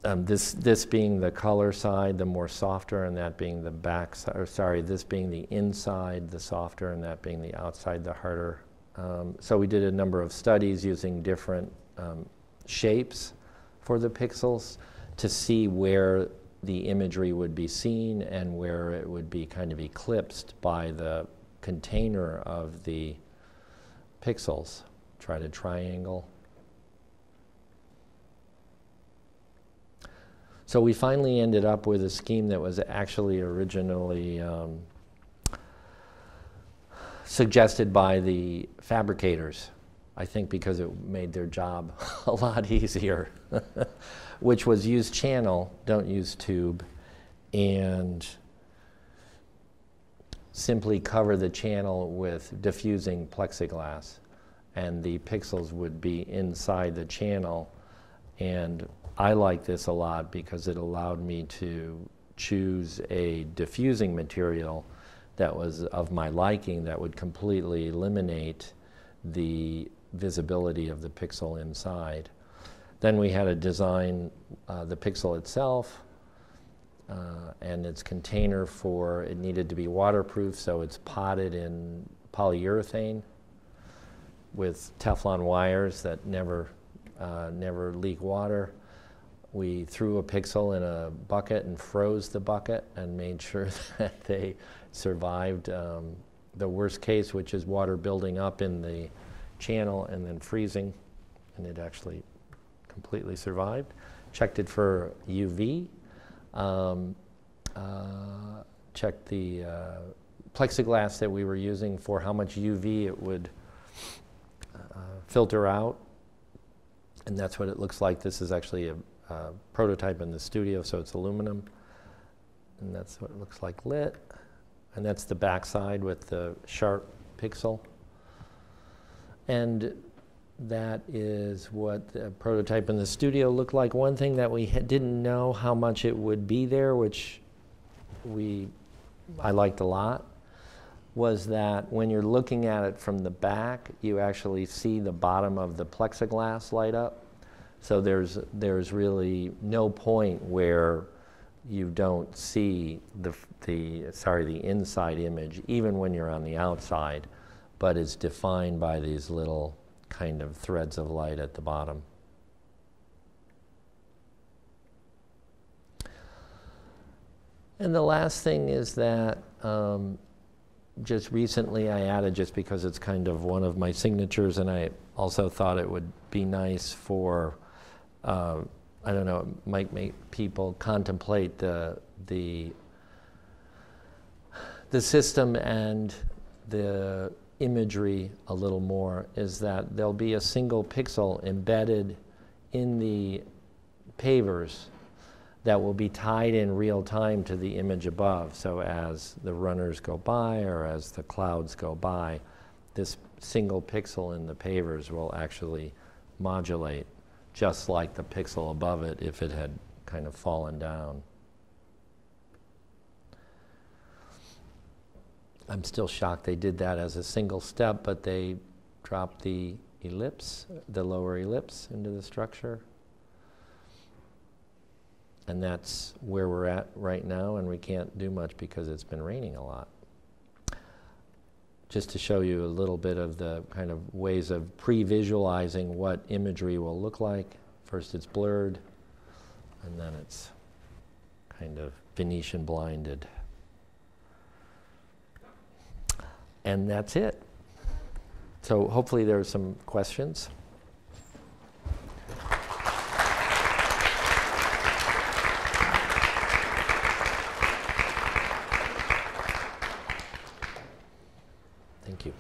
This being the color side, the more softer, and that being the back side, or sorry, this being the inside, the softer, and that being the outside, the harder. So we did a number of studies using different shapes for the pixels to see where the imagery would be seen and where it would be kind of eclipsed by the container of the pixels. Try to triangle. So we finally ended up with a scheme that was actually originally suggested by the fabricators, I think because it made their job a lot easier, which was use channel, don't use tube, and simply cover the channel with diffusing plexiglass, and the pixels would be inside the channel. And I like this a lot because it allowed me to choose a diffusing material that was of my liking, that would completely eliminate the visibility of the pixel inside. Then we had to design the pixel itself and its container it needed to be waterproof, so it's potted in polyurethane with Teflon wires that never leak water. We threw a pixel in a bucket and froze the bucket and made sure that they survived the worst case, which is water building up in the channel and then freezing, and it actually completely survived. Checked it for UV, checked the plexiglass that we were using for how much UV it would filter out, and that's what it looks like. This is actually a prototype in the studio, so it's aluminum, and that's what it looks like lit. And that's the back side with the sharp pixel. And that is what the prototype in the studio looked like. One thing that we didn't know how much it would be there, which I liked a lot, was that when you're looking at it from the back, you actually see the bottom of the plexiglass light up. So there's really no point where you don't see the inside image, even when you're on the outside, but it's defined by these little kind of threads of light at the bottom. And the last thing is that just recently I added, just because it's kind of one of my signatures, and I also thought it would be nice for I don't know, it might make people contemplate the system and the imagery a little more, is that there'll be a single pixel embedded in the pavers that will be tied in real time to the image above. So as the runners go by or as the clouds go by, this single pixel in the pavers will actually modulate, just like the pixel above it if it had kind of fallen down. I'm still shocked they did that as a single step, but they dropped the ellipse, the lower ellipse, into the structure. And that's where we're at right now, and we can't do much because it's been raining a lot. Just to show you a little bit of the kind of ways of pre-visualizing what imagery will look like. First it's blurred, and then it's kind of Venetian blinded. And that's it. So hopefully there are some questions. Thank you.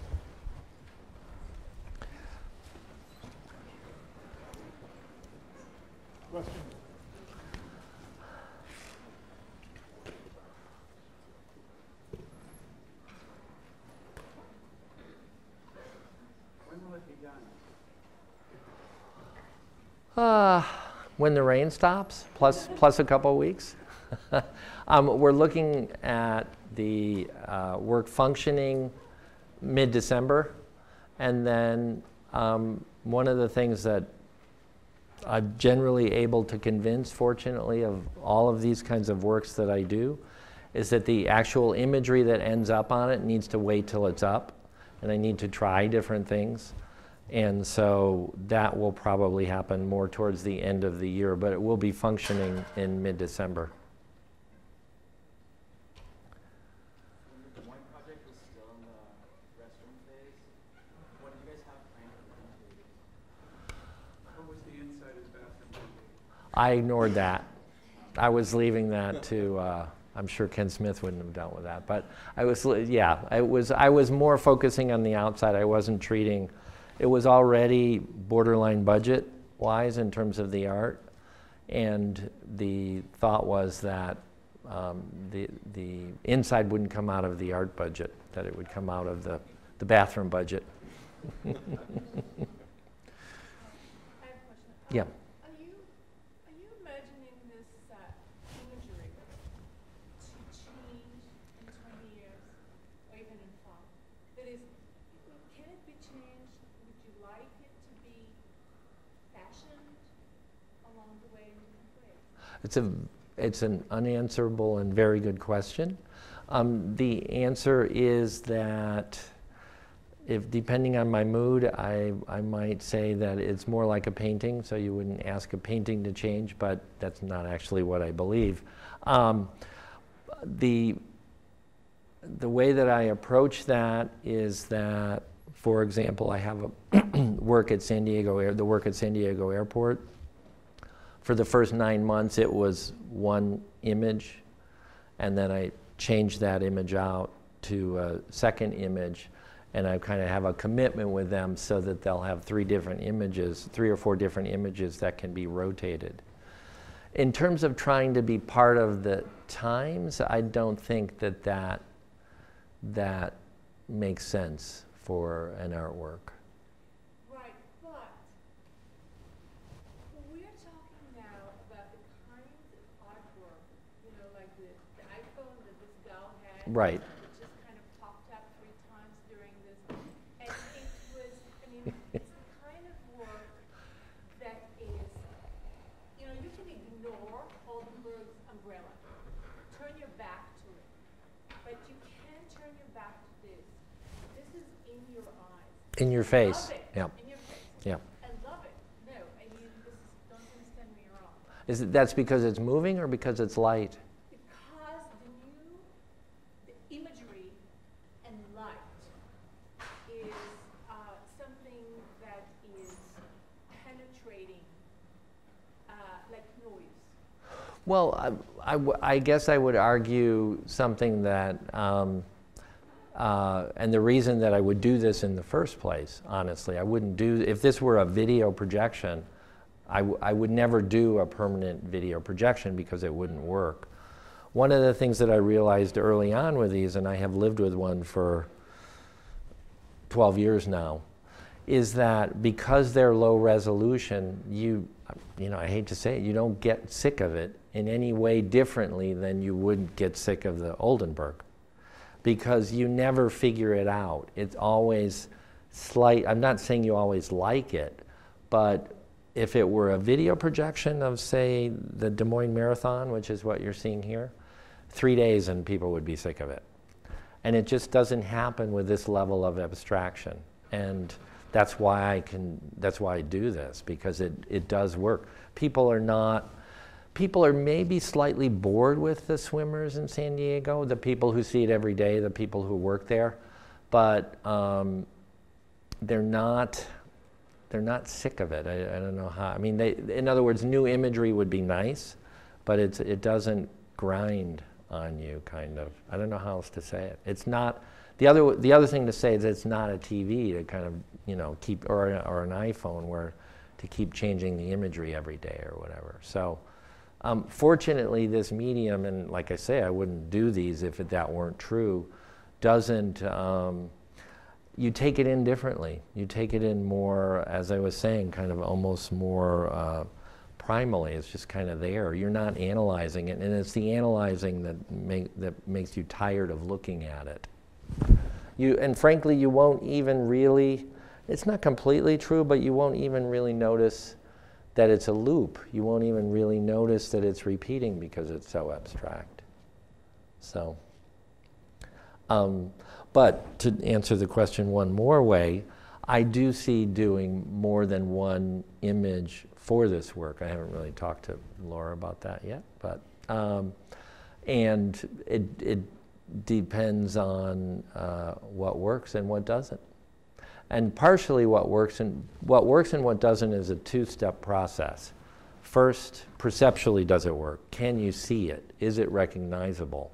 Question? When the rain stops, plus a couple of weeks. We're looking at the work functioning mid-December, and then one of the things that I'm generally able to convince, fortunately, of all of these kinds of works that I do, is that the actual imagery that ends up on it needs to wait till it's up, and I need to try different things. And so that will probably happen more towards the end of the year, but it will be functioning in mid-December. When the Des Moines project was still in the restroom phase, what did you guys have planned for the What was the inside of the bathroom? I ignored that. I was leaving that to, I'm sure Ken Smith wouldn't have dealt with that, but I was more focusing on the outside. I wasn't treating. It was already borderline budget-wise in terms of the art, and the thought was that the inside wouldn't come out of the art budget, that it would come out of the bathroom budget. I have a question. Yeah. Are you imagining this imagery to change in 20 years or even in 5? That is, can it be changed? Would you like it to be fashioned along the way in different ways? It's an unanswerable and very good question. The answer is that if depending on my mood, I might say that it's more like a painting, so you wouldn't ask a painting to change, but that's not actually what I believe. The way that I approach that is that, for example, I have a work at San Diego Airport. For the first 9 months, it was one image, and then I changed that image out to a second image, and I kind of have a commitment with them so that they'll have 3 or 4 different images that can be rotated. In terms of trying to be part of the times, I don't think that makes sense for an artwork. Right, but we're talking now about the kinds of artwork, like the iPhone that this gal had. Right. It just kind of popped up 3 times during this. And it was, it's the kind of work that is, you can ignore Oldenburg's umbrella, turn your back to it, but you can't turn your back to this. This is in your eyes. In your face. Love it. Yeah. In your face. Yeah. And love it. No, don't understand me wrong. That's because it's moving or because it's light? Because the imagery and light is something that is penetrating like noise. Well, I guess I would argue something that, and the reason that I would do this in the first place, honestly, I wouldn't do, if this were a video projection, I would never do a permanent video projection because it wouldn't work. One of the things that I realized early on with these, and I have lived with one for 12 years now, is that because they're low resolution, I hate to say it, you don't get sick of it in any way differently than you would get sick of the Oldenburg, because you never figure it out. It's always slight. I'm not saying you always like it, but if it were a video projection of, say, the Des Moines Marathon, which is what you're seeing here, 3 days and people would be sick of it. And it just doesn't happen with this level of abstraction. And that's why I do this, because it does work. People are maybe slightly bored with the swimmers in San Diego, the people who see it every day, the people who work there, but they're not sick of it. I don't know how. I mean, in other words, new imagery would be nice, but it doesn't grind on you, kind of. I don't know how else to say it. It's not. The other thing to say is it's not a TV to kind of keep, or an iPhone where to keep changing the imagery every day or whatever. So fortunately, this medium, and like I say, I wouldn't do these if that weren't true, doesn't. you take it in differently. You take it in more, as I was saying, kind of almost more primally. It's just kind of there. You're not analyzing it, and it's the analyzing that makes you tired of looking at it. And frankly, you won't even really, it's not completely true, but you won't even really notice that it's a loop. You won't even really notice that it's repeating because it's so abstract. So, but to answer the question one more way, I do see doing more than one image for this work. I haven't really talked to Laura about that yet, but, and it depends on what works and what doesn't. And partially what works and what doesn't is a two-step process. First, perceptually does it work? Can you see it? Is it recognizable?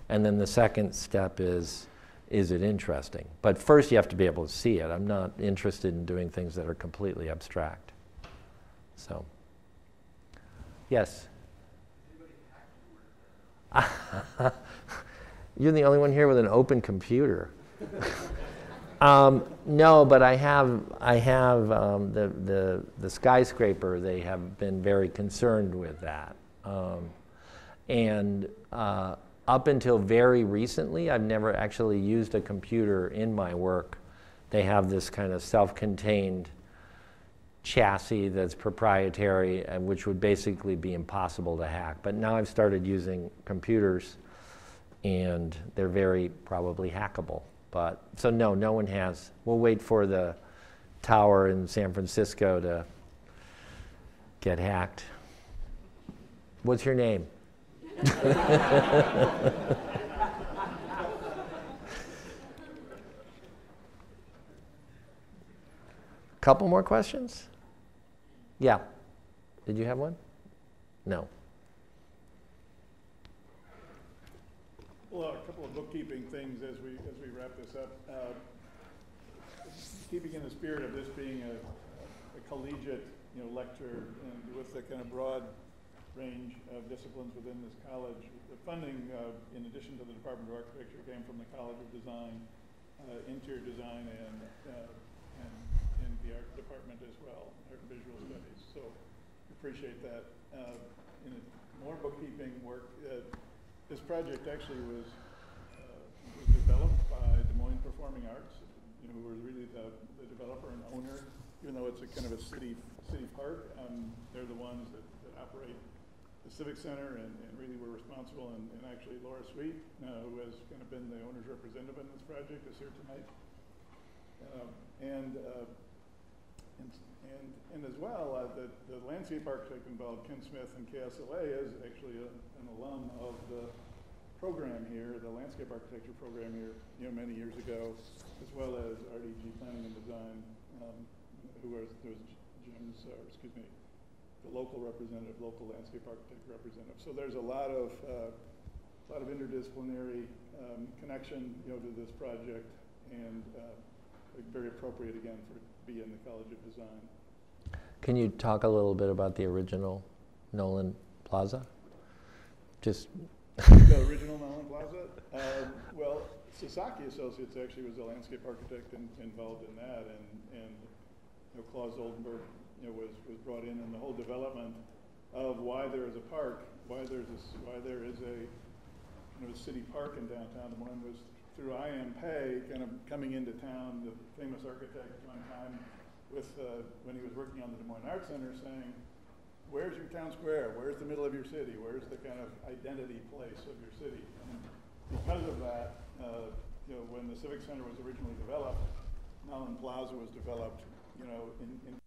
And then the second step is it interesting? But first you have to be able to see it. I'm not interested in doing things that are completely abstract. So, yes? You're the only one here with an open computer. No, but I have the skyscraper. They have been very concerned with that, and up until very recently, I've never actually used a computer in my work. They have this kind of self-contained chassis that's proprietary, and which would basically be impossible to hack. But now I've started using computers, and they're very probably hackable. But so no one has. We'll wait for the tower in San Francisco to get hacked. What's your name? Couple more questions? Yeah. Did you have one? No. Well, a couple of bookkeeping things as we wrap this up. Keeping in the spirit of this being a collegiate, lecture, and with the kind of broad range of disciplines within this college, the funding, in addition to the Department of Architecture, came from the College of Design, Interior Design, and the Art Department as well, Art and Visual Studies. So, appreciate that. In more bookkeeping work. This project actually was developed by Des Moines Performing Arts, who were really the developer and owner. Even though it's a kind of a city park, they're the ones that operate the Civic Center and really were responsible. And actually, Laura Sweet, who has kind of been the owner's representative in this project, is here tonight. And as well, the landscape architect involved, Ken Smith and KSLA, is actually an alum of the program here, the landscape architecture program here, many years ago, as well as RDG Planning and Design, who was Jim's, the local representative, local landscape architect representative. So there's a lot of interdisciplinary connection, to this project, and very appropriate again for be in the College of Design. Can you talk a little bit about the original Nolan Plaza? Just the original Nolan Plaza? Well, Sasaki Associates actually was a landscape architect involved in that, and Claus Oldenburg was brought in the whole development of why there is a park, why there is a city park in downtown Des Moines was through I.M. Pei kind of coming into town, the famous architect one time with when he was working on the Des Moines Arts Center, saying, where's your town square? Where's the middle of your city? Where's the kind of identity place of your city? And because of that, when the Civic Center was originally developed, Nolan Plaza was developed, in